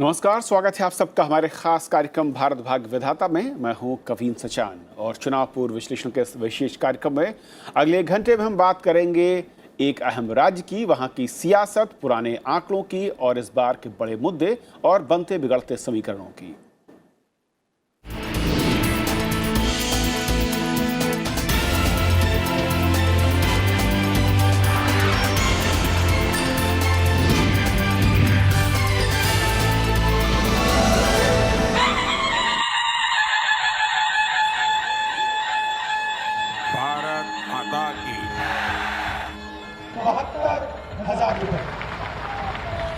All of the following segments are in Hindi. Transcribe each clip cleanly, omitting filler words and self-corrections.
नमस्कार, स्वागत है आप सबका हमारे खास कार्यक्रम भारत भाग्य विधाता में। मैं हूं कवीन सचान और चुनाव पूर्व विश्लेषण के इस विशेष कार्यक्रम में अगले 1 घंटे में हम बात करेंगे एक अहम राज्य की, वहां की सियासत, पुराने आंकड़ों की और इस बार के बड़े मुद्दे और बनते बिगड़ते समीकरणों की।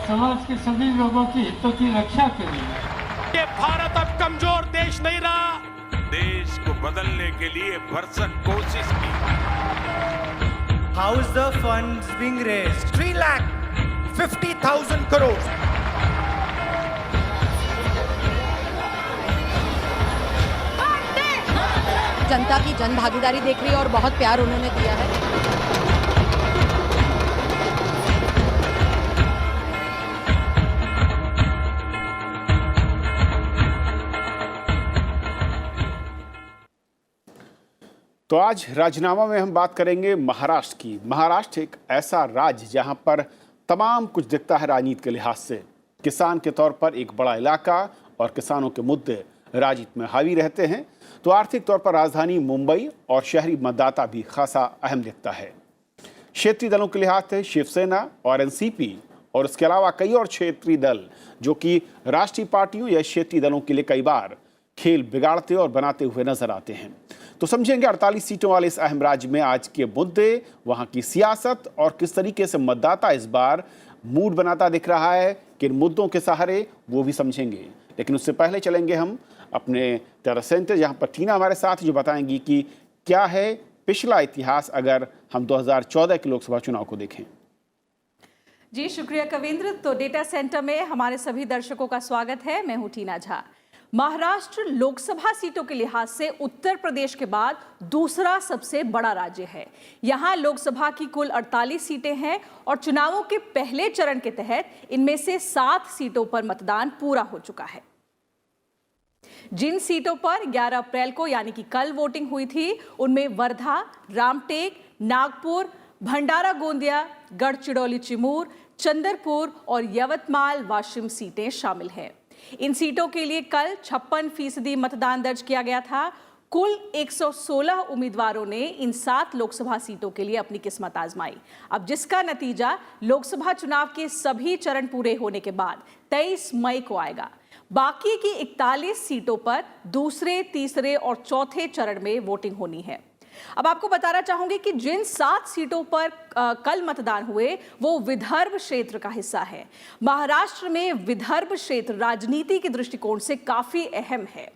समाज के सभी लोगों की हितों की रक्षा करेंगे। ये भारत अब कमजोर देश नहीं रहा, देश को बदलने के लिए भरसक कोशिश की। How is the funds being raised? 3,50,000 crore. जनता की जन भागीदारी देख रही है और बहुत प्यार उन्होंने दिया है। तो आज राजनामा में हम बात करेंगे महाराष्ट्र की। महाराष्ट्र एक ऐसा राज्य जहां पर तमाम कुछ दिखता है राजनीति के लिहाज से। किसान के तौर पर एक बड़ा इलाका और किसानों के मुद्दे राजनीति में हावी रहते हैं। तो आर्थिक तौर पर राजधानी मुंबई और शहरी मतदाता भी खासा अहम दिखता है। क्षेत्रीय दलों के लिहाज से शिवसेना और एनसीपी और उसके अलावा कई और क्षेत्रीय दल जो कि राष्ट्रीय पार्टियों या क्षेत्रीय दलों के लिए कई बार खेल बिगाड़ते और बनाते हुए नजर आते हैं। तो समझेंगे 48 सीटों वाले इस अहम राज्य में आज के मुद्दे, वहां की सियासत और किस तरीके से मतदाता इस बार मूड बनाता दिख रहा है, किन मुद्दों के सहारे, वो भी समझेंगे। लेकिन उससे पहले चलेंगे हम अपने टेरा सेंटर, जहां पर टीना हमारे साथ जो बताएंगी कि क्या है पिछला इतिहास अगर हम 2014 के लोकसभा चुनाव को देखें। जी शुक्रिया कविंद्र। तो डेटा सेंटर में हमारे सभी दर्शकों का स्वागत है। मैं हूं टीना झा। महाराष्ट्र लोकसभा सीटों के लिहाज से उत्तर प्रदेश के बाद दूसरा सबसे बड़ा राज्य है। यहां लोकसभा की कुल 48 सीटें हैं और चुनावों के पहले चरण के तहत इनमें से 7 सीटों पर मतदान पूरा हो चुका है। जिन सीटों पर 11 अप्रैल को यानी कि कल वोटिंग हुई थी, उनमें वर्धा, रामटेक, नागपुर, भंडारा गोंदिया, गढ़चिरौली चिमूर, चंदरपुर और यवतमाल वाशिम सीटें शामिल हैं। इन सीटों के लिए कल 56% मतदान दर्ज किया गया था। कुल 116 उम्मीदवारों ने इन 7 लोकसभा सीटों के लिए अपनी किस्मत आजमाई। अब जिसका नतीजा लोकसभा चुनाव के सभी चरण पूरे होने के बाद 23 मई को आएगा। बाकी की 41 सीटों पर दूसरे, तीसरे और चौथे चरण में वोटिंग होनी है। अब आपको बताना चाहूंगी कि जिन 7 सीटों पर कल मतदान हुए वो विदर्भ क्षेत्र का हिस्सा है। महाराष्ट्र में विदर्भ क्षेत्र राजनीति के दृष्टिकोण से काफी अहम है।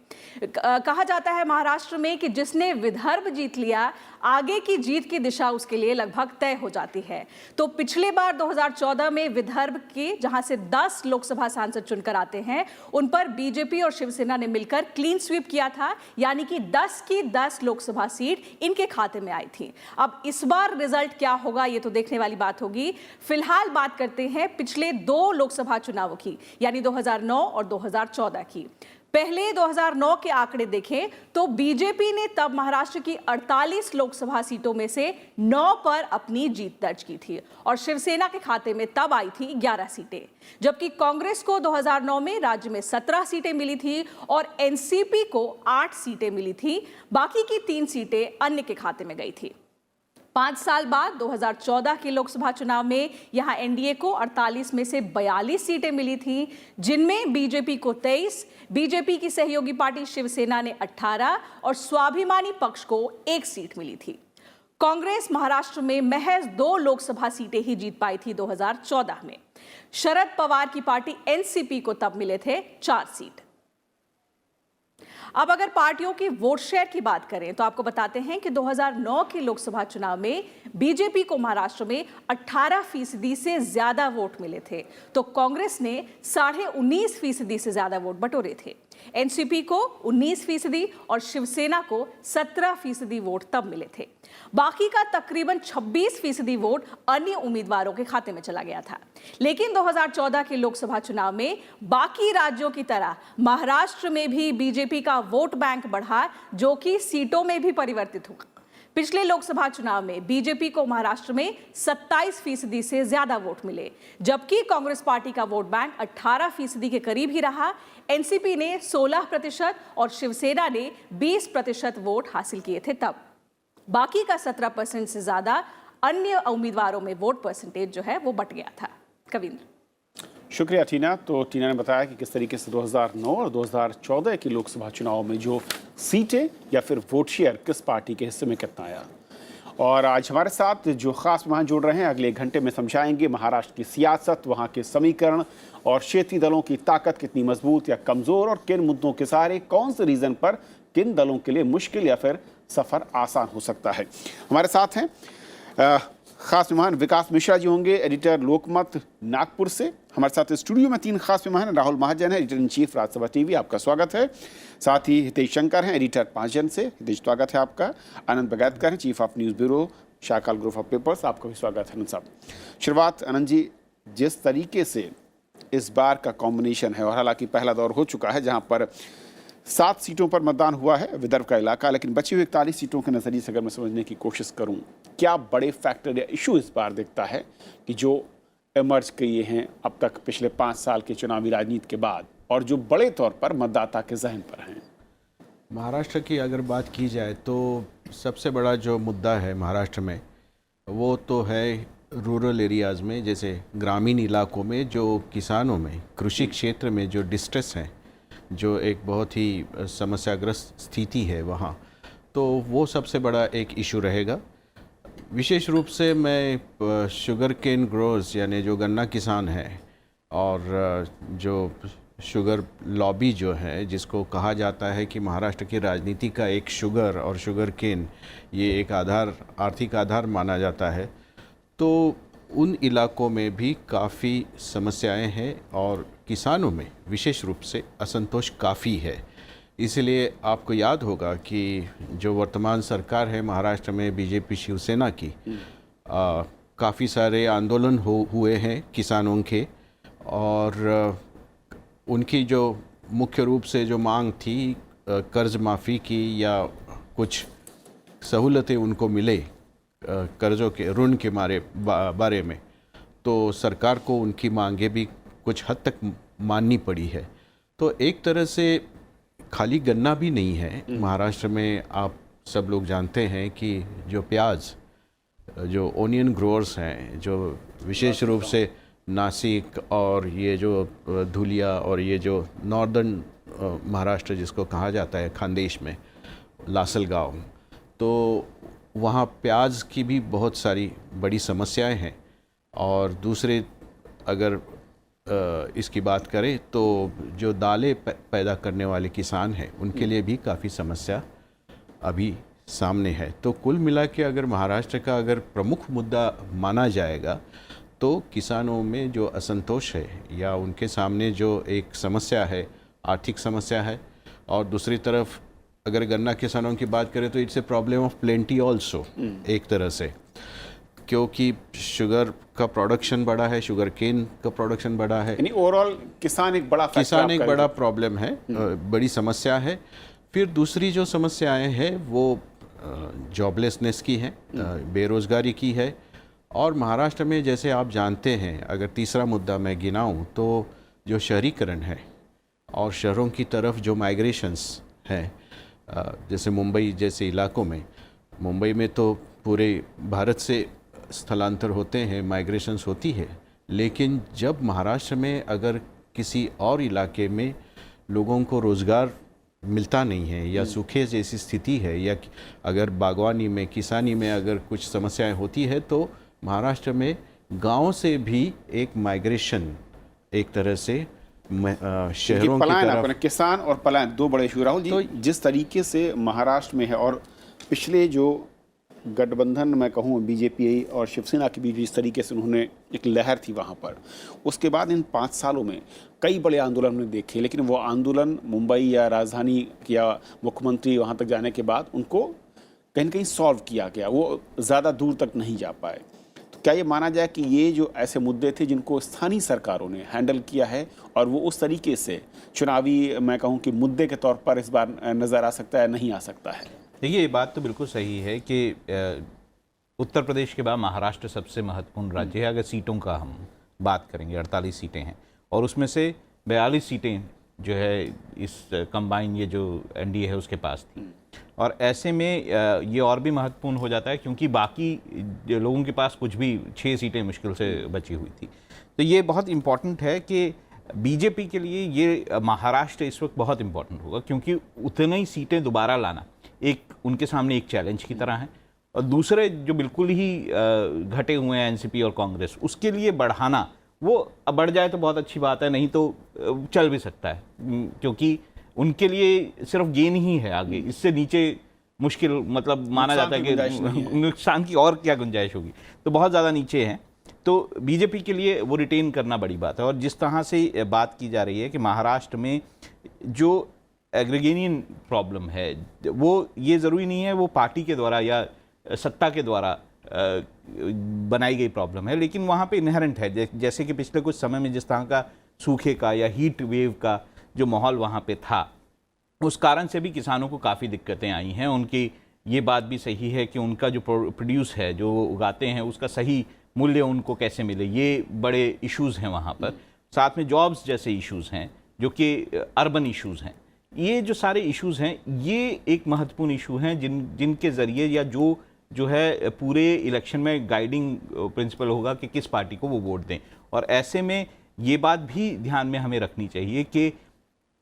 कहा जाता है महाराष्ट्र में कि जिसने विदर्भ जीत लिया, आगे की जीत की दिशा उसके लिए लगभग तय हो जाती है। तो पिछले बार 2014 में विदर्भ के जहां से 10 लोकसभा सांसद चुनकर आते हैं, उन पर बीजेपी और शिवसेना ने मिलकर क्लीन स्वीप किया था, यानी कि 10 की 10 लोकसभा सीट इनके खाते में आई थी। अब इस बार रिजल्ट क्या होगा ये तो देखने वाली बात होगी। फिलहाल बात करते हैं पिछले 2 लोकसभा चुनावों की, यानी 2009 और 2014 की। पहले 2009 के आंकड़े देखें तो बीजेपी ने तब महाराष्ट्र की 48 लोकसभा सीटों में से 9 पर अपनी जीत दर्ज की थी और शिवसेना के खाते में तब आई थी 11 सीटें, जबकि कांग्रेस को 2009 में राज्य में 17 सीटें मिली थी और एनसीपी को 8 सीटें मिली थी। बाकी की 3 सीटें अन्य के खाते में गई थी। 5 साल बाद 2014 के लोकसभा चुनाव में यहां एनडीए को 48 में से 42 सीटें मिली थी, जिनमें बीजेपी को 23, बीजेपी की सहयोगी पार्टी शिवसेना ने 18 और स्वाभिमानी पक्ष को 1 सीट मिली थी। कांग्रेस महाराष्ट्र में महज 2 लोकसभा सीटें ही जीत पाई थी 2014 में। शरद पवार की पार्टी एनसीपी को तब मिले थे 4 सीट। अब अगर पार्टियों की वोट शेयर की बात करें तो आपको बताते हैं कि 2009 के लोकसभा चुनाव में बीजेपी को महाराष्ट्र में 18% से ज्यादा वोट मिले थे, तो कांग्रेस ने 19.5% से ज्यादा वोट बटोरे थे। एनसीपी को 19% और शिवसेना को 17% वोट तब मिले थे। बाकी का तकरीबन 26% वोट अन्य उम्मीदवारों के खाते में चला गया था। लेकिन 2014 के लोकसभा चुनाव में बाकी राज्यों की तरह महाराष्ट्र में भी बीजेपी का वोट बैंक बढ़ा, जो कि सीटों में भी परिवर्तित हुआ। पिछले लोकसभा चुनाव में बीजेपी को महाराष्ट्र में 27% से ज्यादा वोट मिले, जबकि कांग्रेस पार्टी का वोट बैंक 18% के करीब ही रहा। एनसीपी ने 16% और शिवसेना ने 20% वोट हासिल किए थे। तब बाकी का 17% से ज्यादा अन्य उम्मीदवारों में वोट परसेंटेज जो है वो बट गया था। कविंद्र। शुक्रिया टीना। तो टीना ने बताया कि किस तरीके से 2009 और 2014 के लोकसभा चुनाव में जो सीटें या फिर वोट शेयर किस पार्टी के हिस्से में कितना आया। और आज हमारे साथ जो खास मेहमान जुड़ रहे हैं, अगले 1 घंटे में समझाएंगे महाराष्ट्र की सियासत, वहाँ के समीकरण और क्षेत्रीय दलों की ताकत कितनी मजबूत या कमजोर, और किन मुद्दों के सहारे कौन से रीजन पर किन दलों के लिए मुश्किल या फिर सफर आसान हो सकता है। हमारे साथ हैं खास मेहमान विकास मिश्रा जी होंगे, एडिटर लोकमत नागपुर से। हमारे साथ स्टूडियो में 3 खास मेहमान हैं। राहुल महाजन है, editor in chief Rajya Sabha TV, आपका स्वागत है। साथ ही हितेश शंकर हैं, एडिटर 5 जन से, हितेश स्वागत है आपका। आनंद बगैतकर हैं, chief of news bureau Sakal group of papers, आपका भी स्वागत है आनंद साहब। शुरुआत आनंद जी, जिस तरीके से इस बार का कॉम्बिनेशन है, और हालांकि पहला दौर हो चुका है जहाँ पर 7 सीटों पर मतदान हुआ है विदर्भ का इलाका, लेकिन बची हुई 41 सीटों के नज़रिए से अगर मैं समझने की कोशिश करूं, क्या बड़े फैक्टर या इशू इस बार दिखता है कि जो इमर्ज किए हैं अब तक पिछले 5 साल के चुनावी राजनीति के बाद, और जो बड़े तौर पर मतदाता के जहन पर हैं? महाराष्ट्र की अगर बात की जाए तो सबसे बड़ा जो मुद्दा है महाराष्ट्र में वो तो है रूरल एरियाज़ में, जैसे ग्रामीण इलाकों में जो किसानों में, कृषि क्षेत्र में जो डिस्ट्रेस है, जो एक बहुत ही समस्याग्रस्त स्थिति है वहाँ, तो वो सबसे बड़ा एक इशू रहेगा। विशेष रूप से मैं शुगर केन ग्रोअर्स यानी जो गन्ना किसान हैं और जो शुगर लॉबी जो है, जिसको कहा जाता है कि महाराष्ट्र की राजनीति का एक शुगर और शुगर केन ये एक आधार, आर्थिक आधार माना जाता है, तो उन इलाकों में भी काफ़ी समस्याएं हैं और किसानों में विशेष रूप से असंतोष काफ़ी है। इसलिए आपको याद होगा कि जो वर्तमान सरकार है महाराष्ट्र में बीजेपी शिवसेना की, काफ़ी सारे आंदोलन हुए हैं किसानों के, और उनकी जो मुख्य रूप से जो मांग थी कर्ज माफ़ी की या कुछ सहूलतें उनको मिले कर्ज़ों के, ऋण के बारे में, तो सरकार को उनकी मांगे भी कुछ हद तक माननी पड़ी है। तो एक तरह से खाली गन्ना भी नहीं है महाराष्ट्र में। आप सब लोग जानते हैं कि जो प्याज, जो ओनियन ग्रोअर्स हैं, जो विशेष रूप से नासिक और ये जो धुलिया और ये जो नॉर्दर्न महाराष्ट्र जिसको कहा जाता है खानदेश में लासलगांव, तो वहाँ प्याज की भी बहुत सारी बड़ी समस्याएं हैं। और दूसरे अगर इसकी बात करें तो जो दालें पैदा करने वाले किसान हैं उनके लिए भी काफ़ी समस्या अभी सामने है। तो कुल मिला के अगर महाराष्ट्र का अगर प्रमुख मुद्दा माना जाएगा तो किसानों में जो असंतोष है या उनके सामने जो एक समस्या है, आर्थिक समस्या है, और दूसरी तरफ अगर गन्ना किसानों की बात करें तो it's a problem of plenty also एक तरह से, क्योंकि शुगर का प्रोडक्शन बढ़ा है, शुगर केन का प्रोडक्शन बढ़ा है, यानी ओवरऑल किसान एक बड़ा प्रॉब्लम है, बड़ी समस्या है। फिर दूसरी जो समस्याएं हैं वो जॉबलेसनेस की हैं, बेरोज़गारी की है। और महाराष्ट्र में जैसे आप जानते हैं, अगर तीसरा मुद्दा मैं गिनाऊं तो जो शहरीकरण है और शहरों की तरफ जो माइग्रेशंस हैं, जैसे मुंबई जैसे इलाकों में, मुंबई में तो पूरे भारत से स्थलांतर होते हैं, माइग्रेशंस होती है, लेकिन जब महाराष्ट्र में अगर किसी और इलाके में लोगों को रोज़गार मिलता नहीं है या सूखे जैसी स्थिति है, या अगर बागवानी में, किसानी में अगर कुछ समस्याएं होती है, तो महाराष्ट्र में गांव से भी एक माइग्रेशन एक तरह से शहरों की तरफ, किसान और पलायन दो बड़े इशू। राहुल जी, तो जिस तरीके से महाराष्ट्र में है और पिछले जो गठबंधन मैं कहूँ बीजेपी और शिवसेना के बीच इस तरीके से उन्होंने एक लहर थी वहाँ पर, उसके बाद इन 5 सालों में कई बड़े आंदोलन हमने देखे, लेकिन वो आंदोलन मुंबई या राजधानी या मुख्यमंत्री वहाँ तक जाने के बाद उनको कहीं न कहीं सॉल्व किया गया, वो ज़्यादा दूर तक नहीं जा पाए। तो क्या ये माना जाए कि ये जो ऐसे मुद्दे थे जिनको स्थानीय सरकारों ने हैंडल किया है और वो उस तरीके से चुनावी मैं कहूँ कि मुद्दे के तौर पर इस बार नज़र आ सकता है, नहीं आ सकता है? देखिए, ये बात तो बिल्कुल सही है कि उत्तर प्रदेश के बाद महाराष्ट्र सबसे महत्वपूर्ण राज्य है। अगर सीटों का हम बात करेंगे, 48 सीटें हैं और उसमें से 42 सीटें जो है इस कंबाइन ये जो एनडीए है उसके पास थी। और ऐसे में ये और भी महत्वपूर्ण हो जाता है क्योंकि बाकी लोगों के पास कुछ भी 6 सीटें मुश्किल से बची हुई थी। तो ये बहुत इम्पॉर्टेंट है कि बीजेपी के लिए ये महाराष्ट्र इस वक्त बहुत इम्पॉर्टेंट होगा क्योंकि उतनी ही सीटें दोबारा लाना एक उनके सामने एक चैलेंज की तरह है। और दूसरे जो बिल्कुल ही घटे हुए हैं एनसीपी और कांग्रेस, उसके लिए बढ़ाना, वो बढ़ जाए तो बहुत अच्छी बात है, नहीं तो चल भी सकता है क्योंकि उनके लिए सिर्फ गेन ही है, आगे इससे नीचे मुश्किल, मतलब माना जाता है कि नुकसान की और क्या गुंजाइश होगी, तो बहुत ज़्यादा नीचे हैं। तो बीजेपी के लिए वो रिटेन करना बड़ी बात है। और जिस तरह से बात की जा रही है कि महाराष्ट्र में जो एग्रीगेनियन प्रॉब्लम है, वो ये ज़रूरी नहीं है वो पार्टी के द्वारा या सत्ता के द्वारा बनाई गई प्रॉब्लम है, लेकिन वहाँ पे इनहेरेंट है। जैसे कि पिछले कुछ समय में जिस तरह का सूखे का या हीट वेव का जो माहौल वहाँ पे था, उस कारण से भी किसानों को काफ़ी दिक्कतें आई हैं। उनकी ये बात भी सही है कि उनका जो प्रोड्यूस है, जो वो उगाते हैं, उसका सही मूल्य उनको कैसे मिले, ये बड़े इश्यूज़ हैं वहाँ पर। साथ में जॉब्स जैसे इश्यूज़ हैं जो कि अर्बन इश्यूज़ हैं। ये जो सारे इश्यूज़ हैं, ये एक महत्वपूर्ण इशू हैं जिनके ज़रिए या जो है पूरे इलेक्शन में गाइडिंग प्रिंसिपल होगा कि किस पार्टी को वो वोट दें। और ऐसे में ये बात भी ध्यान में हमें रखनी चाहिए कि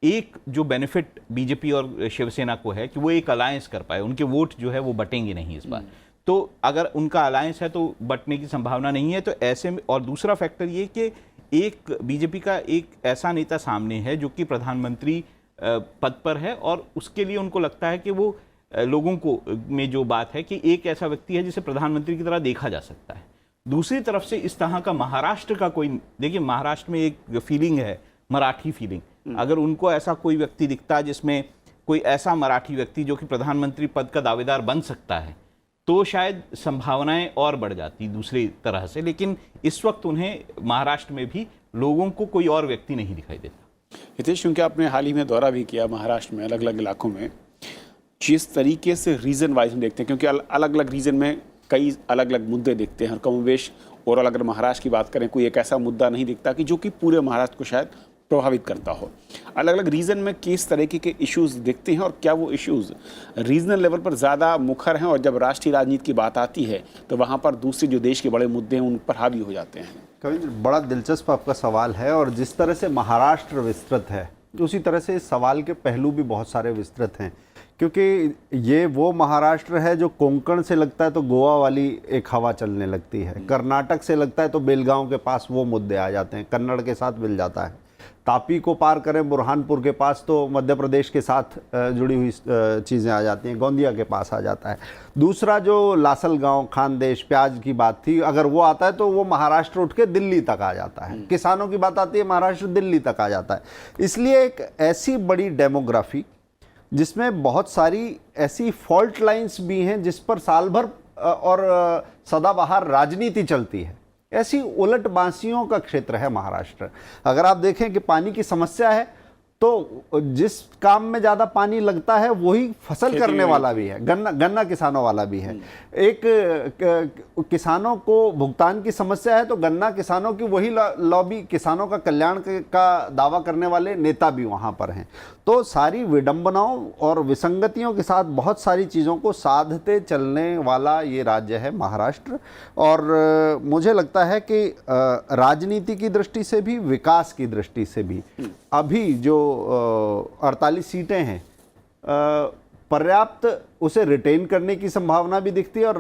एक जो बेनिफिट बीजेपी और शिवसेना को है कि वो एक अलायंस कर पाए, उनके वोट जो है वो बटेंगे नहीं इस बार। तो अगर उनका अलायंस है तो बटने की संभावना नहीं है। तो ऐसे में, और दूसरा फैक्टर ये कि एक बीजेपी का एक ऐसा नेता सामने है जो कि प्रधानमंत्री पद पर है और उसके लिए उनको लगता है कि वो लोगों को में जो बात है कि एक ऐसा व्यक्ति है जिसे प्रधानमंत्री की तरह देखा जा सकता है। दूसरी तरफ से इस तरह का महाराष्ट्र का कोई, देखिए महाराष्ट्र में एक फीलिंग है, मराठी फीलिंग, अगर उनको ऐसा कोई व्यक्ति दिखता है जिसमें कोई ऐसा मराठी व्यक्ति जो कि प्रधानमंत्री पद का दावेदार बन सकता है, तो शायद संभावनाएं और बढ़ जाती दूसरी तरह से। लेकिन इस वक्त उन्हें महाराष्ट्र में भी लोगों को कोई और व्यक्ति नहीं दिखाई देता। हितेश, क्योंकि आपने हाल ही में दौरा भी किया महाराष्ट्र में अलग अलग इलाकों में, जिस तरीके से रीजन वाइज हम देखते हैं, क्योंकि अलग अलग रीजन में कई अलग अलग मुद्दे दिखते हैं और कमोवेश, और अगर महाराष्ट्र की बात करें, कोई एक ऐसा मुद्दा नहीं दिखता कि जो कि पूरे महाराष्ट्र को शायद प्रभावित करता हो। अलग अलग रीजन में किस तरीके के इश्यूज दिखते हैं और क्या वो इश्यूज रीजनल लेवल पर ज़्यादा मुखर हैं और जब राष्ट्रीय राजनीति की बात आती है तो वहाँ पर दूसरे जो देश के बड़े मुद्दे हैं उन पर हावी हो जाते हैं? कविंद्र, बड़ा दिलचस्प आपका सवाल है और जिस तरह से महाराष्ट्र विस्तृत है उसी तरह से इस सवाल के पहलू भी बहुत सारे विस्तृत हैं, क्योंकि ये वो महाराष्ट्र है जो कोंकण से लगता है तो गोवा वाली एक हवा चलने लगती है, कर्नाटक से लगता है तो बेलगांव के पास वो मुद्दे आ जाते हैं, कन्नड़ के साथ मिल जाता है, तापी को पार करें बुरहानपुर के पास तो मध्य प्रदेश के साथ जुड़ी हुई चीज़ें आ जाती हैं, गोंदिया के पास आ जाता है। दूसरा जो लासलगांव, खानदेश, प्याज की बात थी, अगर वो आता है तो वो महाराष्ट्र उठ के दिल्ली तक आ जाता है। किसानों की बात आती है, महाराष्ट्र दिल्ली तक आ जाता है। इसलिए एक ऐसी बड़ी डेमोग्राफी जिसमें बहुत सारी ऐसी फॉल्ट लाइंस भी हैं जिस पर साल भर और सदाबहार राजनीति चलती है, ऐसी उलट बांसियों का क्षेत्र है महाराष्ट्र। अगर आप देखें कि पानी की समस्या है तो जिस काम में ज़्यादा पानी लगता है वही फसल करने वाला भी है, गन्ना किसानों वाला भी है। एक किसानों को भुगतान की समस्या है तो गन्ना किसानों की वही लॉबी, किसानों का कल्याण का दावा करने वाले नेता भी वहाँ पर हैं। तो सारी विडंबनाओं और विसंगतियों के साथ बहुत सारी चीज़ों को साधते चलने वाला ये राज्य है महाराष्ट्र। और मुझे लगता है कि राजनीति की दृष्टि से भी, विकास की दृष्टि से भी अभी जो 48 सीटें हैं पर्याप्त उसे रिटेन करने की संभावना भी दिखती है और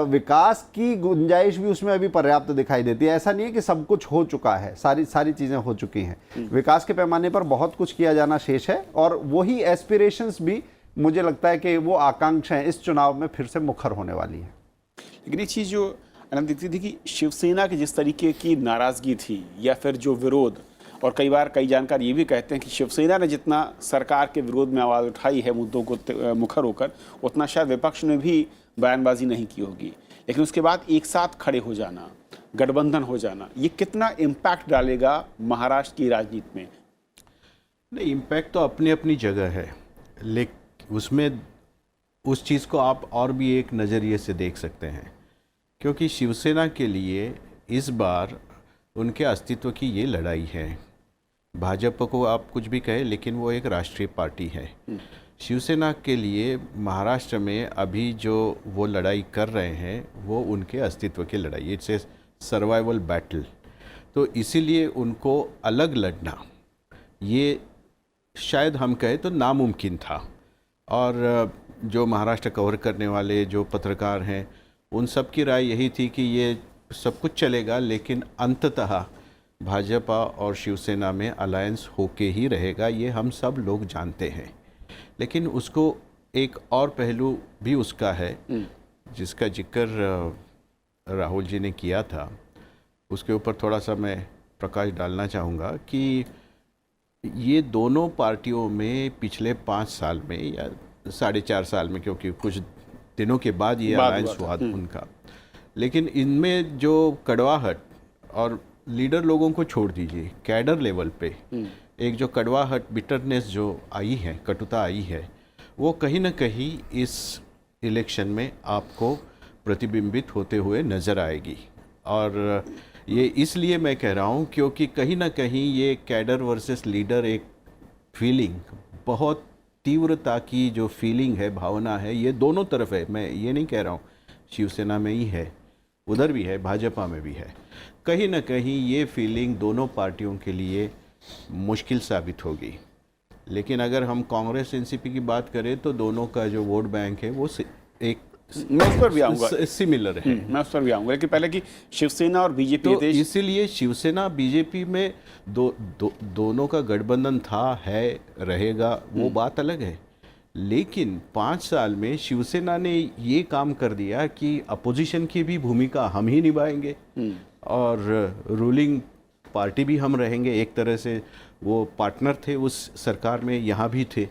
विकास की गुंजाइश भी उसमें अभी पर्याप्त दिखाई देती है। ऐसा नहीं है कि सब कुछ हो चुका है, सारी चीज़ें हो चुकी हैं। विकास के पैमाने पर बहुत कुछ किया जाना शेष है और वही एस्पिरेशंस भी मुझे लगता है कि वो आकांक्षाएं इस चुनाव में फिर से मुखर होने वाली हैं। लेकिन एक चीज़ जो अनंत दिखती थी कि शिवसेना की जिस तरीके की नाराज़गी थी या फिर जो विरोध, और कई बार कई जानकार ये भी कहते हैं कि शिवसेना ने जितना सरकार के विरोध में आवाज़ उठाई है मुद्दों को मुखर होकर, उतना शायद विपक्ष ने भी बयानबाजी नहीं की होगी, लेकिन उसके बाद एक साथ खड़े हो जाना, गठबंधन हो जाना, ये कितना इम्पैक्ट डालेगा महाराष्ट्र की राजनीति में? नहीं, इम्पैक्ट तो अपनी अपनी जगह है, लेकिन उसमें उस चीज़ को आप और भी एक नज़रिए से देख सकते हैं, क्योंकि शिवसेना के लिए इस बार उनके अस्तित्व की ये लड़ाई है। भाजपा को आप कुछ भी कहें, लेकिन वो एक राष्ट्रीय पार्टी है। शिवसेना के लिए महाराष्ट्र में अभी जो वो लड़ाई कर रहे हैं वो उनके अस्तित्व की लड़ाई, इट्स ए सर्वाइवल बैटल। तो इसीलिए उनको अलग लड़ना ये शायद हम कहें तो नामुमकिन था। और जो महाराष्ट्र कवर करने वाले जो पत्रकार हैं उन सब की राय यही थी कि ये सब कुछ चलेगा, लेकिन अंततः भाजपा और शिवसेना में अलायंस होके ही रहेगा, ये हम सब लोग जानते हैं। लेकिन उसको एक और पहलू भी उसका है जिसका जिक्र राहुल जी ने किया था, उसके ऊपर थोड़ा सा मैं प्रकाश डालना चाहूँगा कि ये दोनों पार्टियों में पिछले 5 साल में या 4.5 साल में, क्योंकि कुछ दिनों के बाद ये अलायंस हुआ उनका, लेकिन इनमें जो कड़वाहट, और लीडर लोगों को छोड़ दीजिए, कैडर लेवल पे एक जो कड़वाहट, बिटरनेस जो आई है, कटुता आई है, वो कहीं ना कहीं इस इलेक्शन में आपको प्रतिबिंबित होते हुए नज़र आएगी। और ये इसलिए मैं कह रहा हूँ क्योंकि कहीं ना कहीं ये कैडर वर्सेस लीडर एक फीलिंग, बहुत तीव्रता की जो फीलिंग है, भावना है, ये दोनों तरफ है। मैं ये नहीं कह रहा हूँ शिवसेना में ही है, उधर भी है, भाजपा में भी है। कहीं ना कहीं ये फीलिंग दोनों पार्टियों के लिए मुश्किल साबित होगी। लेकिन अगर हम कांग्रेस एनसीपी की बात करें तो दोनों का जो वोट बैंक है वो एक मैं उस पर भी आऊँगा, सिमिलर है। मैं उस पर भी आऊँगा, लेकिन पहले कि शिवसेना और बीजेपी, तो इसीलिए शिवसेना बीजेपी में दोनों का गठबंधन था, है, रहेगा, वो बात अलग है। लेकिन 5 साल में शिवसेना ने ये काम कर दिया कि अपोजिशन की भी भूमिका हम ही निभाएंगे और रूलिंग पार्टी भी हम रहेंगे। एक तरह से वो पार्टनर थे उस सरकार में, यहाँ भी थे।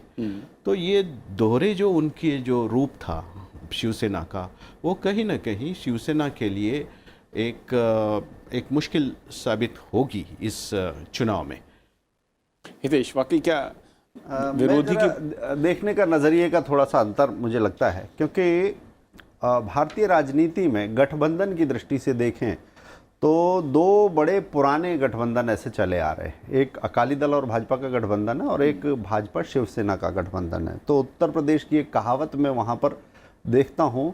तो ये दोहरे जो उनके जो रूप था शिवसेना का, वो कहीं ना कहीं शिवसेना के लिए एक मुश्किल साबित होगी इस चुनाव में। हितेश, वाकई क्या विरोधी की देखने का नज़रिए का थोड़ा सा अंतर मुझे लगता है, क्योंकि भारतीय राजनीति में गठबंधन की दृष्टि से देखें तो 2 बड़े पुराने गठबंधन ऐसे चले आ रहे हैं। एक अकाली दल और भाजपा का गठबंधन है और एक भाजपा शिवसेना का गठबंधन है। तो उत्तर प्रदेश की एक कहावत में वहाँ पर देखता हूँ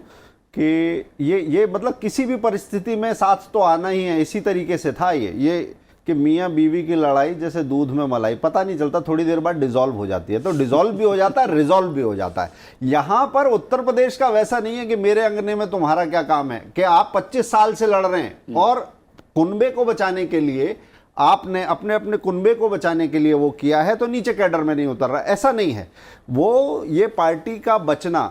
कि ये मतलब किसी भी परिस्थिति में साथ तो आना ही है। इसी तरीके से था ये कि मियाँ बीवी की लड़ाई जैसे दूध में मलाई, पता नहीं चलता, थोड़ी देर बाद डिसॉल्व हो जाती है। तो डिसॉल्व भी हो जाता है, रिजॉल्व भी हो जाता है। यहाँ पर उत्तर प्रदेश का वैसा नहीं है कि मेरे अंगने में तुम्हारा क्या काम है, कि आप 25 साल से लड़ रहे हैं और कुनबे को बचाने के लिए आपने अपने अपने कुनबे को बचाने के लिए वो किया है, तो नीचे कैडर में नहीं उतर रहा। ऐसा नहीं है। वो ये पार्टी का बचना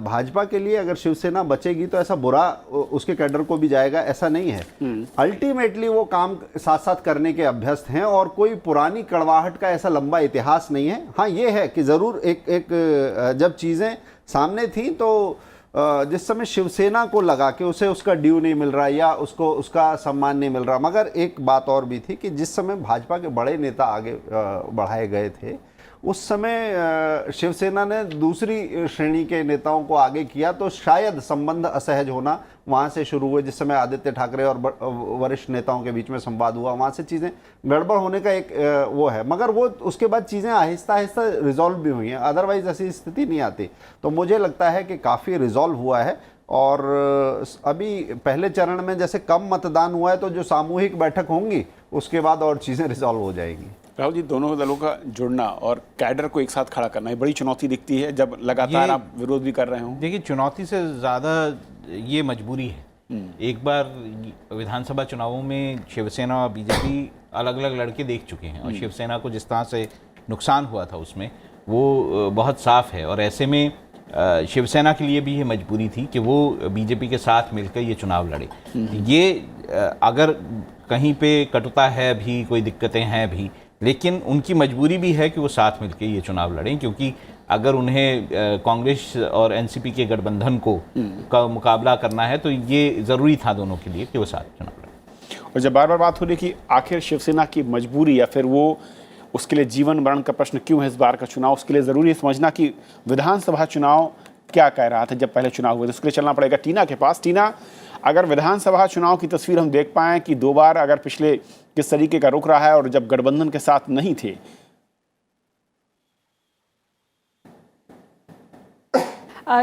भाजपा के लिए, अगर शिवसेना बचेगी तो ऐसा बुरा उसके कैडर को भी जाएगा, ऐसा नहीं है। अल्टीमेटली वो काम साथ साथ करने के अभ्यस्त हैं और कोई पुरानी कड़वाहट का ऐसा लंबा इतिहास नहीं है। हाँ, ये है कि ज़रूर एक जब चीज़ें सामने थी तो जिस समय शिवसेना को लगा कि उसे उसका ड्यू नहीं मिल रहा या उसको उसका सम्मान नहीं मिल रहा, मगर एक बात और भी थी कि जिस समय भाजपा के बड़े नेता आगे बढ़ाए गए थे, उस समय शिवसेना ने दूसरी श्रेणी के नेताओं को आगे किया, तो शायद संबंध असहज होना वहाँ से शुरू हुए। जिस समय आदित्य ठाकरे और वरिष्ठ नेताओं के बीच में संवाद हुआ, वहाँ से चीज़ें गड़बड़ होने का एक वो है, मगर वो उसके बाद चीज़ें आहिस्ता आहिस्ता रिजॉल्व भी हुई हैं। अदरवाइज ऐसी स्थिति नहीं आती। तो मुझे लगता है कि काफ़ी रिजॉल्व हुआ है। और अभी पहले चरण में जैसे कम मतदान हुआ है, तो जो सामूहिक बैठक होंगी उसके बाद और चीज़ें रिजॉल्व हो जाएंगी। राहुल जी, दोनों दलों का जुड़ना और कैडर को एक साथ खड़ा करना, ये बड़ी चुनौती दिखती है जब लगातार आप विरोध भी कर रहे हो। देखिए, चुनौती से ज़्यादा ये मजबूरी है। एक बार विधानसभा चुनावों में शिवसेना और बीजेपी अलग अलग लड़के देख चुके हैं और शिवसेना को जिस तरह से नुकसान हुआ था उसमें वो बहुत साफ है। और ऐसे में शिवसेना के लिए भी ये मजबूरी थी कि वो बीजेपी के साथ मिलकर ये चुनाव लड़े। ये अगर कहीं पे कटुता है भी, कोई दिक्कतें हैं भी, लेकिन उनकी मजबूरी भी है कि वो साथ मिलकर ये चुनाव लड़ें, क्योंकि अगर उन्हें कांग्रेस और एनसीपी के गठबंधन का मुकाबला करना है तो ये ज़रूरी था दोनों के लिए कि वो साथ चुनाव लड़ें। और जब बार बार बात हो रही कि आखिर शिवसेना की मजबूरी या फिर वो उसके लिए जीवन मरण का प्रश्न क्यों है इस बार का चुनाव, उसके लिए ज़रूरी है समझना कि विधानसभा चुनाव क्या कह रहा था जब पहले चुनाव हुए थे। उसके लिए चलना पड़ेगा टीना के पास। टीना, अगर विधानसभा चुनाव की तस्वीर हम देख पाएँ कि 2 बार अगर पिछले किस तरीके का रुख रहा है और जब गठबंधन के साथ नहीं थे।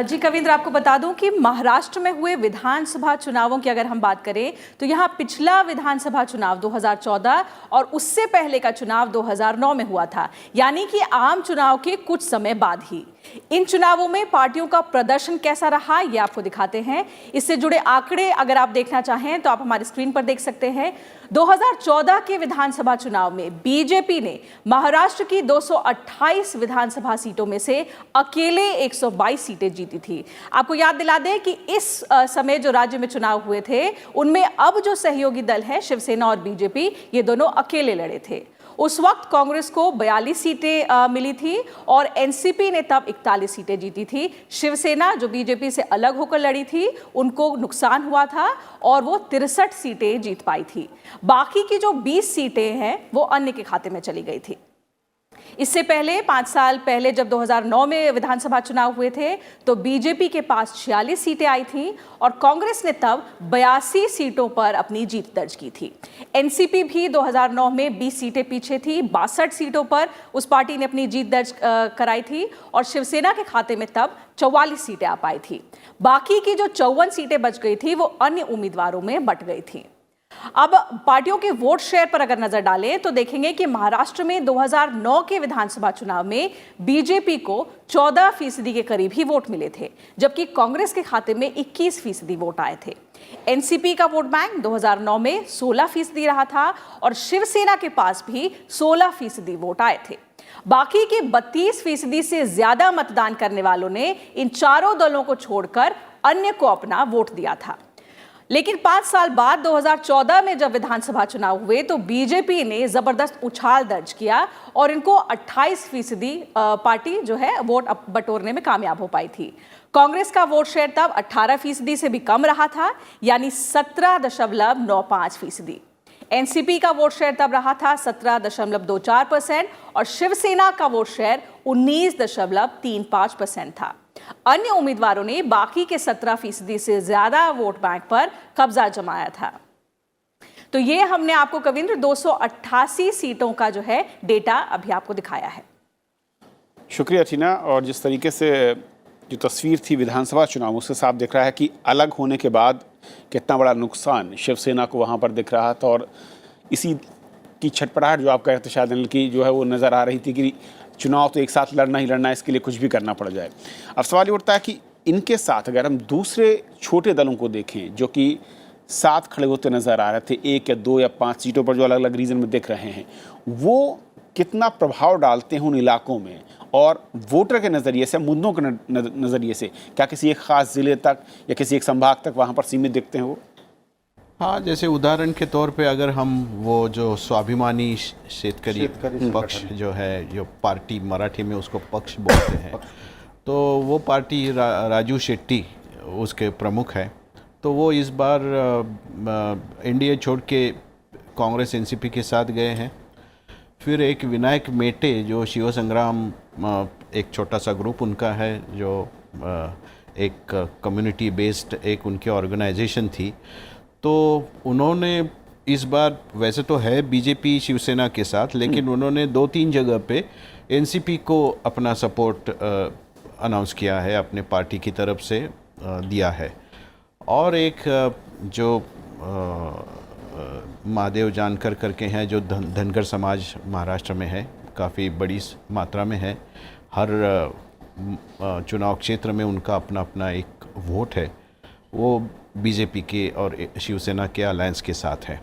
जी कविंद्र, आपको बता दूं कि महाराष्ट्र में हुए विधानसभा चुनावों की अगर हम बात करें तो यहाँ पिछला विधानसभा चुनाव 2014 और उससे पहले का चुनाव 2009 में हुआ था, यानी कि आम चुनाव के कुछ समय बाद ही। इन चुनावों में पार्टियों का प्रदर्शन कैसा रहा ये आपको दिखाते हैं। इससे जुड़े आंकड़े अगर आप देखना चाहें तो आप हमारी स्क्रीन पर देख सकते हैं। 2014 के विधानसभा चुनाव में बीजेपी ने महाराष्ट्र की 228 विधानसभा सीटों में से अकेले 122 सीटें जीती थी। आपको याद दिला दें कि इस समय जो राज्य में चुनाव हुए थे उनमें अब जो सहयोगी दल है शिवसेना और बीजेपी, ये दोनों अकेले लड़े थे। उस वक्त कांग्रेस को 42 सीटें मिली थी और एनसीपी ने तब 41 सीटें जीती थी। शिवसेना जो बीजेपी से अलग होकर लड़ी थी उनको नुकसान हुआ था और वो 63 सीटें जीत पाई थी। बाकी की जो 20 सीटें हैं वो अन्य के खाते में चली गई थी। इससे पहले 5 साल पहले जब 2009 में विधानसभा चुनाव हुए थे तो बीजेपी के पास 46 सीटें आई थीं और कांग्रेस ने तब 82 सीटों पर अपनी जीत दर्ज की थी। एनसीपी भी 2009 में 20 सीटें पीछे थी, 62 सीटों पर उस पार्टी ने अपनी जीत दर्ज कराई थी और शिवसेना के खाते में तब 44 सीटें आ पाई थी। बाकी की जो 54 सीटें बच गई थी वो अन्य उम्मीदवारों में बट गई थी। अब पार्टियों के वोट शेयर पर अगर नजर डालें तो देखेंगे कि महाराष्ट्र में 2009 के विधानसभा चुनाव में बीजेपी को 14% के करीब ही वोट मिले थे, जबकि कांग्रेस के खाते में 21% वोट आए थे। एनसीपी का वोट बैंक 2009 में 16% रहा था और शिवसेना के पास भी 16% वोट आए थे। बाकी के 32% से ज्यादा मतदान करने वालों ने इन चारों दलों को छोड़कर अन्य को अपना वोट दिया था। लेकिन 5 साल बाद 2014 में जब विधानसभा चुनाव हुए तो बीजेपी ने जबरदस्त उछाल दर्ज किया और इनको 28% पार्टी जो है वोट बटोरने में कामयाब हो पाई थी। कांग्रेस का वोट शेयर तब 18% से भी कम रहा था, यानी 17.95%। एनसीपी का वोट शेयर तब रहा था 17.24% और शिवसेना का वोट शेयर 19.35% था। अन्य उम्मीदवारों ने बाकी के 17% से ज्यादा वोट बैंक पर कब्जा जमाया था। तो ये हमने आपको कविंद्र 288 सीटों का जो है डेटा अभी आपको दिखाया है। शुक्रिया टीना। और जिस तरीके से जो तस्वीर थी विधानसभा चुनाव उससे साफ दिख रहा है कि अलग होने के बाद कितना बड़ा नुकसान शिवसेना को वहाँ पर दिख रहा था और इसी की छटपटाहट जो आप कह रहे थे शायद अनिल की जो है वो नज़र आ रही थी कि चुनाव तो एक साथ लड़ना ही लड़ना है, इसके लिए कुछ भी करना पड़ जाए। अब सवाल ये उठता है कि इनके साथ अगर हम दूसरे छोटे दलों को देखें जो कि साथ खड़े होते नज़र आ रहे थे 1 या 2 या 5 सीटों पर जो अलग अलग रीजन में दिख रहे हैं, वो कितना प्रभाव डालते हैं उन इलाकों में और वोटर के नज़रिए से, मुद्दों के नज़रिए से, क्या किसी एक ख़ास ज़िले तक या किसी एक संभाग तक वहाँ पर सीमित दिखते हैं वो? हाँ, जैसे उदाहरण के तौर पे अगर हम वो जो स्वाभिमानी शेतकरी पक्ष जो है, जो पार्टी मराठी में उसको पक्ष बोलते हैं, तो वो पार्टी राजू शेट्टी उसके प्रमुख है। तो वो इस बार एनडीए छोड़ के कांग्रेस एनसीपी के साथ गए हैं। फिर एक विनायक मेटे जो शिव संग्राम एक छोटा सा ग्रुप उनका है, जो एक कम्युनिटी बेस्ड एक उनकी ऑर्गेनाइजेशन थी, तो उन्होंने इस बार वैसे तो है बीजेपी शिवसेना के साथ, लेकिन उन्होंने 2-3 जगह पे एनसीपी को अपना सपोर्ट अनाउंस किया है, अपने पार्टी की तरफ से दिया है। और एक जो महादेव जानकर करके हैं, जो धनगर समाज महाराष्ट्र में है, काफ़ी बड़ी मात्रा में है, हर चुनाव क्षेत्र में उनका अपना अपना एक वोट है, वो बीजेपी के और शिवसेना के अलायंस के साथ है।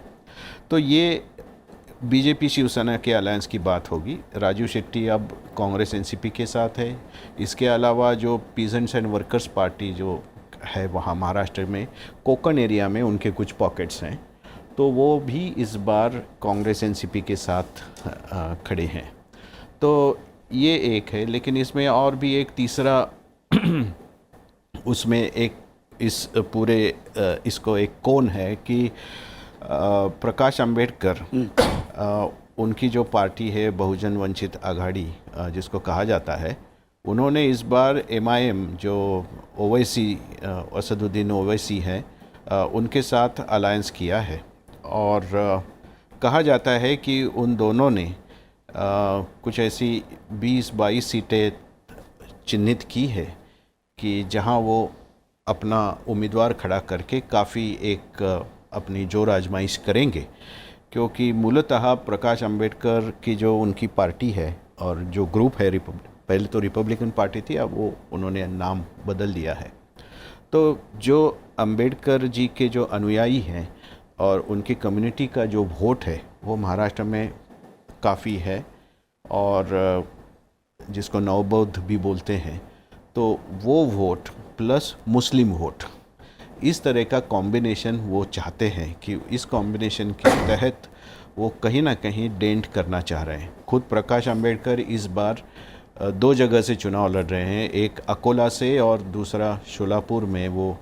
तो ये बीजेपी शिवसेना के अलायंस की बात होगी। राजू शेट्टी अब कांग्रेस एनसीपी के साथ है। इसके अलावा जो पीजेंट्स एंड वर्कर्स पार्टी जो है वहाँ महाराष्ट्र में कोंकण एरिया में उनके कुछ पॉकेट्स हैं, तो वो भी इस बार कांग्रेस एनसीपी के साथ खड़े हैं। तो ये एक है, लेकिन इसमें और भी एक तीसरा उसमें एक इस पूरे इसको एक कोण है कि प्रकाश अंबेडकर उनकी जो पार्टी है बहुजन वंचित आघाड़ी जिसको कहा जाता है, उन्होंने इस बार MIM जो ओवैसी असदुद्दीन ओवैसी हैं उनके साथ अलायंस किया है। और कहा जाता है कि उन दोनों ने कुछ ऐसी 20-22 सीटें चिन्हित की है कि जहां वो अपना उम्मीदवार खड़ा करके काफ़ी एक अपनी जोर आजमाइश करेंगे, क्योंकि मूलतः प्रकाश अंबेडकर की जो उनकी पार्टी है और जो ग्रुप है, पहले तो रिपब्लिकन पार्टी थी, अब वो उन्होंने नाम बदल दिया है। तो जो अंबेडकर जी के जो अनुयायी हैं और उनकी कम्युनिटी का जो वोट है वो महाराष्ट्र में काफ़ी है, और जिसको नवबौद्ध भी बोलते हैं, तो वो वोट प्लस मुस्लिम वोट, इस तरह का कॉम्बिनेशन वो चाहते हैं कि इस कॉम्बिनेशन के तहत वो कहीं ना कहीं डेंट करना चाह रहे हैं। खुद प्रकाश अंबेडकर इस बार 2 जगह से चुनाव लड़ रहे हैं, एक अकोला से और दूसरा शोलापुर में वो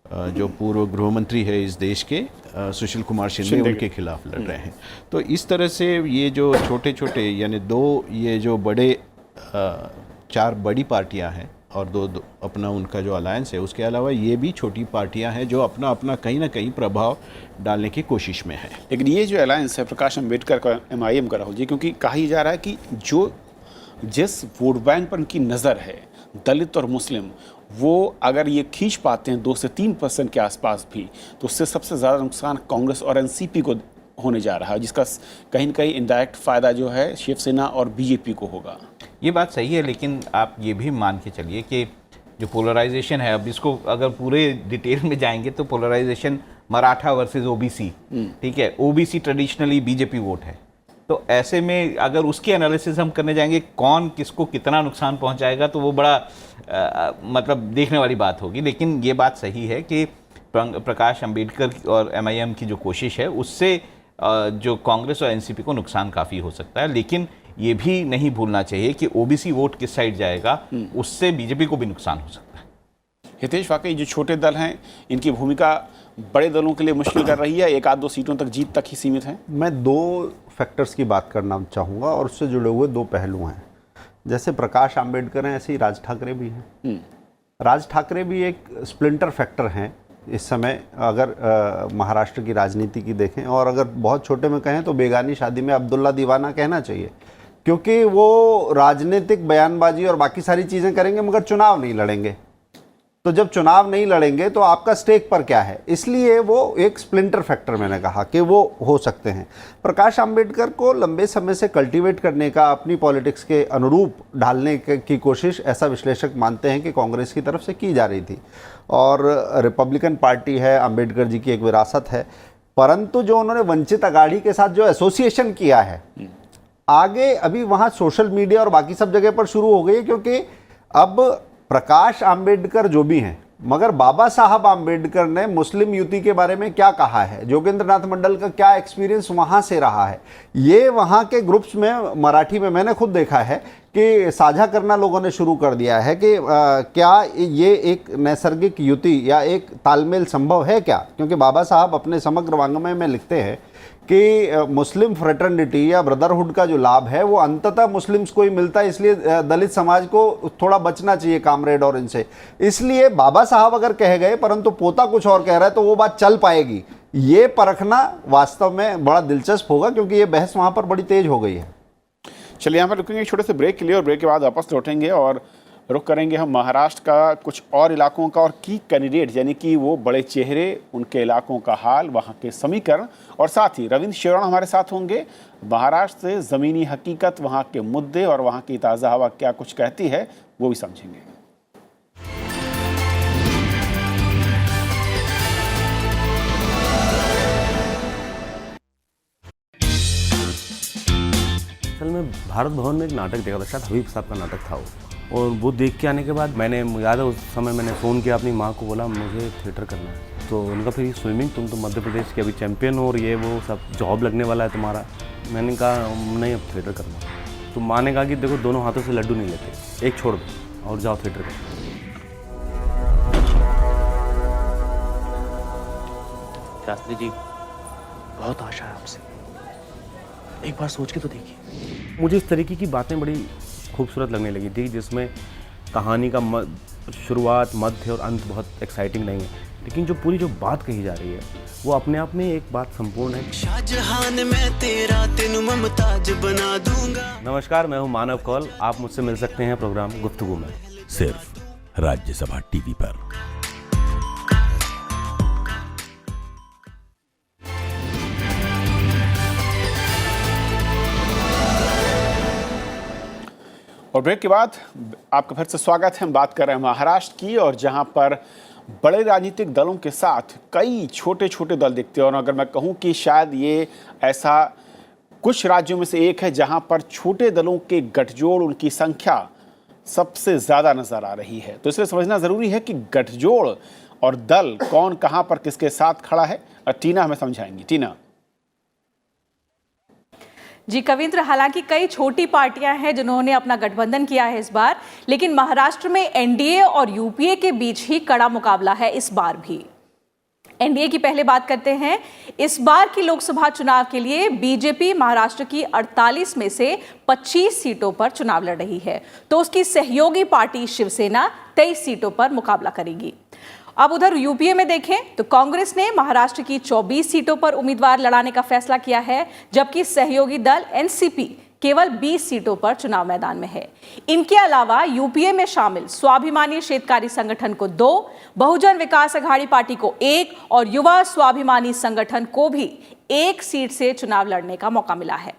जो पूर्व गृह मंत्री है इस देश के सुशील कुमार शिंदे उनके खिलाफ लड़ रहे हैं। तो इस तरह से ये जो छोटे छोटे यानी 2 ये जो बड़े 4 बड़ी पार्टियां हैं और 2 अपना उनका जो अलायंस है, उसके अलावा ये भी छोटी पार्टियां हैं जो अपना अपना कहीं ना कहीं प्रभाव डालने की कोशिश में है। लेकिन ये जो अलायंस है प्रकाश अंबेडकर का MIM का राहुल जी, क्योंकि कहा ही जा रहा है कि जो जिस वोट बैंक पर उनकी नज़र है दलित और मुस्लिम, वो अगर ये खींच पाते हैं 2 से 3% के आसपास भी, तो उससे सबसे ज़्यादा नुकसान कांग्रेस और एनसीपी को होने जा रहा है, जिसका कहीं ना कहीं इनडायरेक्ट फ़ायदा जो है शिवसेना और बीजेपी को होगा। ये बात सही है, लेकिन आप ये भी मान के चलिए कि जो पोलराइजेशन है, अब इसको अगर पूरे डिटेल में जाएंगे तो पोलराइजेशन मराठा वर्सेस ओबीसी, ठीक है, ओबीसी ट्रेडिशनली बीजेपी वोट है, तो ऐसे में अगर उसकी एनालिसिस हम करने जाएंगे कौन किसको कितना नुकसान पहुंचाएगा, तो वो बड़ा मतलब देखने वाली बात होगी। लेकिन ये बात सही है कि प्रकाश अंबेडकर और MIM की जो कोशिश है उससे जो कांग्रेस और एनसीपी को नुकसान काफ़ी हो सकता है। लेकिन ये भी नहीं भूलना चाहिए कि ओबीसी वोट किस साइड जाएगा, उससे बीजेपी को भी नुकसान हो सकता है। हितेश, वाकई जो छोटे दल हैं इनकी भूमिका बड़े दलों के लिए मुश्किल कर रही है, 1-2 सीटों तक जीत तक ही सीमित है। मैं 2 फैक्टर्स की बात करना चाहूँगा और उससे जुड़े हुए 2 पहलू हैं। जैसे प्रकाश अंबेडकर हैं, ऐसे ही राज ठाकरे भी हैं। राज ठाकरे भी एक स्प्लिंटर फैक्टर हैं इस समय, अगर महाराष्ट्र की राजनीति की देखें, और अगर बहुत छोटे में कहें तो बेगानी शादी में अब्दुल्ला दीवाना कहना चाहिए, क्योंकि वो राजनीतिक बयानबाजी और बाकी सारी चीज़ें करेंगे मगर चुनाव नहीं लड़ेंगे। तो जब चुनाव नहीं लड़ेंगे तो आपका स्टेक पर क्या है, इसलिए वो एक स्प्लिंटर फैक्टर मैंने कहा कि वो हो सकते हैं। प्रकाश अंबेडकर को लंबे समय से कल्टीवेट करने का, अपनी पॉलिटिक्स के अनुरूप ढालने की कोशिश ऐसा विश्लेषक मानते हैं कि कांग्रेस की तरफ से की जा रही थी, और रिपब्लिकन पार्टी है, अंबेडकर जी की एक विरासत है, परंतु जो उन्होंने वंचित अघाड़ी के साथ जो एसोसिएशन किया है आगे अभी वहाँ सोशल मीडिया और बाकी सब जगह पर शुरू हो गई है, क्योंकि अब प्रकाश अंबेडकर जो भी हैं, मगर बाबा साहब अंबेडकर ने मुस्लिम युति के बारे में क्या कहा है, जोगेंद्र नाथ मंडल का क्या एक्सपीरियंस वहाँ से रहा है, ये वहाँ के ग्रुप्स में मराठी में मैंने खुद देखा है कि साझा करना लोगों ने शुरू कर दिया है कि क्या ये एक नैसर्गिक युति या एक तालमेल संभव है क्या। क्योंकि बाबा साहब अपने समग्र वांग्मय में लिखते हैं कि मुस्लिम फ्रेटर्निटी या ब्रदरहुड का जो लाभ है वो अंततः मुस्लिम्स को ही मिलता है, इसलिए दलित समाज को थोड़ा बचना चाहिए कामरेड और इनसे। इसलिए बाबा साहब अगर कह गए परंतु पोता कुछ और कह रहा है तो वो बात चल पाएगी, ये परखना वास्तव में बड़ा दिलचस्प होगा, क्योंकि ये बहस वहाँ पर बड़ी तेज हो गई है। चलिए यहाँ पर रुकेंगे छोटे से ब्रेक के लिए, और ब्रेक के बाद वापस लौटेंगे और रुक करेंगे हम महाराष्ट्र का कुछ और इलाकों का और की कैंडिडेट, यानी कि वो बड़े चेहरे, उनके इलाकों का हाल, वहाँ के समीकरण, और साथ ही रविंद्र शेरण हमारे साथ होंगे। महाराष्ट्र से ज़मीनी हकीकत, वहाँ के मुद्दे और वहाँ की ताज़ा हवा क्या कुछ कहती है वो भी समझेंगे। भारत भवन में एक नाटक देखा था, शायद हबीब साहब का नाटक था वो, और वो देख के आने के बाद मैंने याद है उस समय मैंने फ़ोन किया अपनी माँ को, बोला मुझे थिएटर करना है। तो उनका फिर स्विमिंग, तुम तो मध्य प्रदेश के अभी चैम्पियन हो और ये वो सब जॉब लगने वाला है तुम्हारा। मैंने कहा नहीं, अब थिएटर करना। तो माँ ने कहा कि देखो दोनों हाथों से लड्डू नहीं लेते, एक छोड़ दो और जाओ थिएटर करना। शास्त्री जी, बहुत आशा है आपसे, एक बार सोच के तो देखिए। मुझे इस तरीके की बातें बड़ी खूबसूरत लगने लगी थी, जिसमें कहानी का शुरुआत, मध्य और अंत बहुत एक्साइटिंग नहीं है, लेकिन जो पूरी जो बात कही जा रही है वो अपने आप में एक बात संपूर्ण है। शाहजहां मैं तेरा तेनू मुमताज बना दूंगा। नमस्कार, मैं हूं मानव कौल। आप मुझसे मिल सकते हैं प्रोग्राम गुफ्तगू में, सिर्फ राज्यसभा टीवी पर। और ब्रेक के बाद आपका फिर से स्वागत है। हम बात कर रहे हैं महाराष्ट्र की, और जहां पर बड़े राजनीतिक दलों के साथ कई छोटे छोटे दल दिखते हैं। और अगर मैं कहूं कि शायद ये ऐसा कुछ राज्यों में से एक है जहां पर छोटे दलों के गठजोड़, उनकी संख्या सबसे ज़्यादा नज़र आ रही है। तो इसलिए समझना ज़रूरी है कि गठजोड़ और दल कौन कहां पर किसके साथ खड़ा है। और टीना हमें समझाएंगी। टीना जी कविंद्र, हालांकि कई छोटी पार्टियां हैं जिन्होंने अपना गठबंधन किया है इस बार, लेकिन महाराष्ट्र में एनडीए और यूपीए के बीच ही कड़ा मुकाबला है इस बार भी। एनडीए की पहले बात करते हैं। इस बार की लोकसभा चुनाव के लिए बीजेपी महाराष्ट्र की 48 में से 25 सीटों पर चुनाव लड़ रही है, तो उसकी सहयोगी पार्टी शिवसेना 23 सीटों पर मुकाबला करेगी। अब उधर यूपीए में देखें तो कांग्रेस ने महाराष्ट्र की 24 सीटों पर उम्मीदवार लड़ाने का फैसला किया है, जबकि सहयोगी दल एनसीपी केवल 20 सीटों पर चुनाव मैदान में है। इनके अलावा यूपीए में शामिल स्वाभिमानी शेतकारी संगठन को 2, बहुजन विकास अघाड़ी पार्टी को 1 और युवा स्वाभिमानी संगठन को भी 1 सीट से चुनाव लड़ने का मौका मिला है।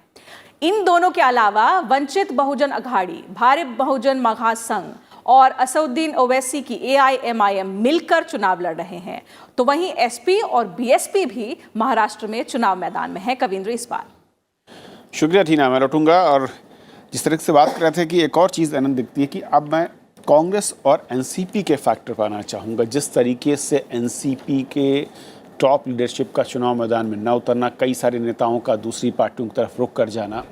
इन दोनों के अलावा वंचित बहुजन अघाड़ी, भारत बहुजन महासंघ और असदुद्दीन ओवैसी की एआईएमआईएम मिलकर चुनाव लड़ रहे हैं। तो वहीं एसपी और बीएसपी भी महाराष्ट्र में चुनाव मैदान में है। कविंद्र, इस बार शुक्रिया टीना, मैं लौटूंगा। और जिस तरह से बात कर रहे थे कि एक और चीज़ आनंद दिखती है कि अब मैं कांग्रेस और एनसीपी के फैक्टर पर आना चाहूँगा। जिस तरीके से एनसीपी के टॉप लीडरशिप का चुनाव मैदान में न उतरना, कई सारे नेताओं का दूसरी पार्टियों की तरफ रुख कर जाना,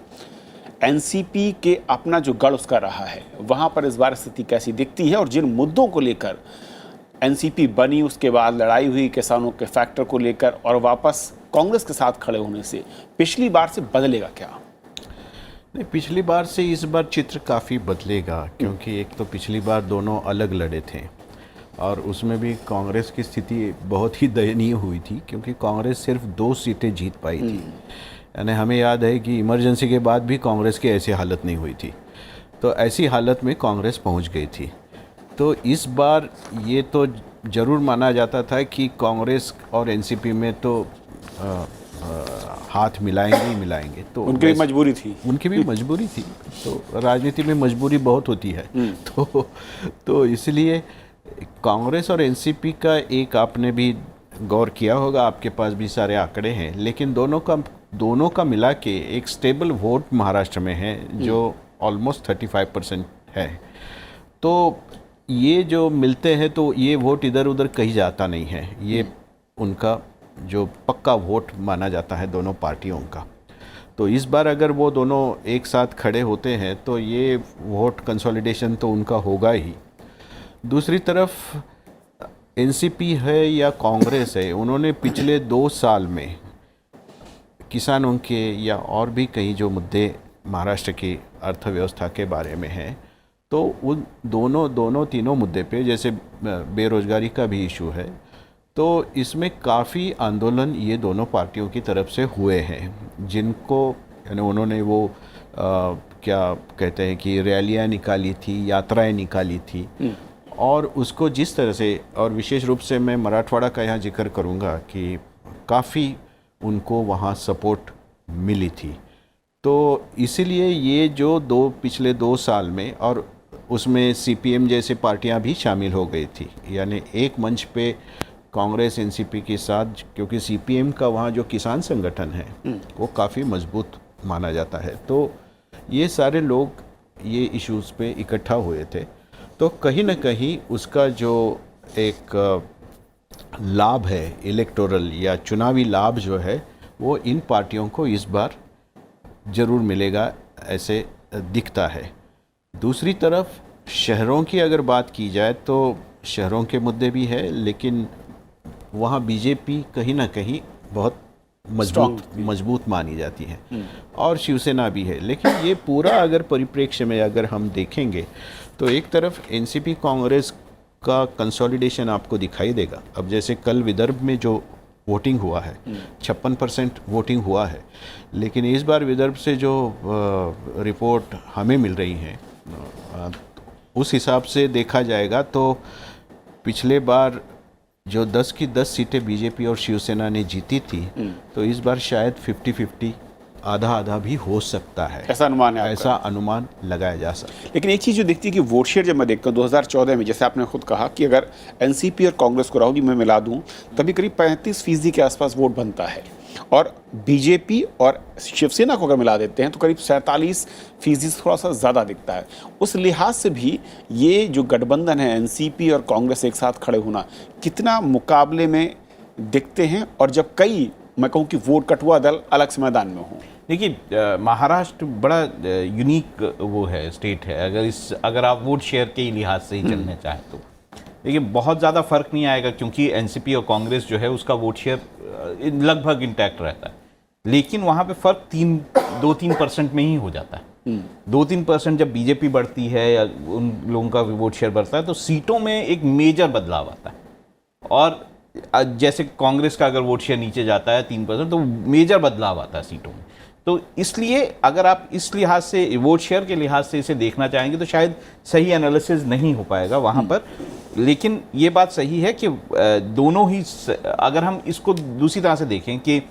एनसीपी के अपना जो गढ़ उसका रहा है, वहाँ पर इस बार स्थिति कैसी दिखती है। और जिन मुद्दों को लेकर एनसीपी बनी, उसके बाद लड़ाई हुई किसानों के फैक्टर को लेकर, और वापस कांग्रेस के साथ खड़े होने से पिछली बार से बदलेगा क्या? नहीं, पिछली बार से इस बार चित्र काफ़ी बदलेगा, क्योंकि एक तो पिछली बार दोनों अलग लड़े थे और उसमें भी कांग्रेस की स्थिति बहुत ही दयनीय हुई थी, क्योंकि कांग्रेस सिर्फ 2 सीटें जीत पाई थी। यानी हमें याद है कि इमरजेंसी के बाद भी कांग्रेस की ऐसी हालत नहीं हुई थी, तो ऐसी हालत में कांग्रेस पहुंच गई थी। तो इस बार ये तो ज़रूर माना जाता था कि कांग्रेस और एनसीपी में तो हाथ मिलाएंगे ही मिलाएंगे। तो उनकी भी मजबूरी थी। उनकी भी मजबूरी थी, तो राजनीति में मजबूरी बहुत होती है। तो इसलिए कांग्रेस और एनसीपी का एक आपने भी गौर किया होगा, आपके पास भी सारे आंकड़े हैं, लेकिन दोनों का मिला के एक स्टेबल वोट महाराष्ट्र में है जो ऑलमोस्ट 35% है। तो ये जो मिलते हैं तो ये वोट इधर उधर कहीं जाता नहीं है, ये उनका जो पक्का वोट माना जाता है दोनों पार्टियों का। तो इस बार अगर वो दोनों एक साथ खड़े होते हैं तो ये वोट कंसोलिडेशन तो उनका होगा ही। दूसरी तरफ एनसीपी है या कांग्रेस है, उन्होंने पिछले 2 साल में किसानों के या और भी कई जो मुद्दे महाराष्ट्र की अर्थव्यवस्था के बारे में हैं, तो उन तीनों मुद्दे पे, जैसे बेरोजगारी का भी इशू है, तो इसमें काफ़ी आंदोलन ये दोनों पार्टियों की तरफ से हुए हैं, जिनको यानी उन्होंने वो क्या कहते हैं कि रैलियाँ निकाली थी, यात्राएं निकाली थी, और उसको जिस तरह से, और विशेष रूप से मैं मराठवाड़ा का यहाँ जिक्र करूँगा कि काफ़ी उनको वहाँ सपोर्ट मिली थी। तो इसीलिए ये जो पिछले 2 साल में, और उसमें सीपीएम जैसे पार्टियां भी शामिल हो गई थी, यानी एक मंच पे कांग्रेस एनसीपी के साथ, क्योंकि सीपीएम का वहाँ जो किसान संगठन है वो काफ़ी मजबूत माना जाता है। तो ये सारे लोग ये इश्यूज़ पे इकट्ठा हुए थे, तो कहीं ना कहीं उसका जो एक लाभ है, इलेक्टोरल या चुनावी लाभ जो है, वो इन पार्टियों को इस बार ज़रूर मिलेगा, ऐसे दिखता है। दूसरी तरफ शहरों की अगर बात की जाए तो शहरों के मुद्दे भी है, लेकिन वहाँ बीजेपी कहीं ना कहीं बहुत मजबूत मानी जाती है और शिवसेना भी है। लेकिन ये पूरा अगर परिप्रेक्ष्य में अगर हम देखेंगे तो एक तरफ एनसीपी कांग्रेस का कंसोलिडेशन आपको दिखाई देगा। अब जैसे कल विदर्भ में जो वोटिंग हुआ है, 56% वोटिंग हुआ है, लेकिन इस बार विदर्भ से जो रिपोर्ट हमें मिल रही है उस हिसाब से देखा जाएगा तो पिछले बार जो 10 की 10 सीटें बीजेपी और शिवसेना ने जीती थी, तो इस बार शायद 50-50 आधा भी हो सकता है, ऐसा अनुमान है आपका? ऐसा अनुमान लगाया जा सकता है। लेकिन एक चीज़ जो दिखती है कि वोट शेयर जब मैं देखता हूँ 2014 में, जैसे आपने खुद कहा कि अगर एनसीपी और कांग्रेस को राहुल जी मैं मिला दूं तभी करीब 35% के आसपास वोट बनता है, और बीजेपी और शिवसेना को अगर मिला देते हैं तो करीब 47% थोड़ा सा ज़्यादा दिखता है। उस लिहाज से भी ये जो गठबंधन है एनसीपी और कांग्रेस एक साथ खड़े होना कितना मुकाबले में दिखते हैं, और जब कई मैं कहूँ कि वोट कटुआ दल अलग से मैदान में हों। देखिए महाराष्ट्र बड़ा यूनिक वो है, स्टेट है। अगर आप वोट शेयर के लिहाज से ही चलने चाहें तो देखिए बहुत ज़्यादा फर्क नहीं आएगा, क्योंकि एनसीपी और कांग्रेस जो है उसका वोट शेयर लगभग इंटैक्ट रहता है, लेकिन वहाँ पे फर्क 2-3% में ही हो जाता है। 2-3% जब बीजेपी बढ़ती है या उन लोगों का वोट शेयर बढ़ता है तो सीटों में एक मेजर बदलाव आता है, और जैसे कांग्रेस का अगर वोट शेयर नीचे जाता है 3% तो मेजर बदलाव आता है सीटों में। तो इसलिए अगर आप इस लिहाज से वोट शेयर के लिहाज से इसे देखना चाहेंगे तो शायद सही एनालिसिस नहीं हो पाएगा वहाँ पर। लेकिन ये बात सही है कि दोनों ही, अगर हम इसको दूसरी तरह से देखें कि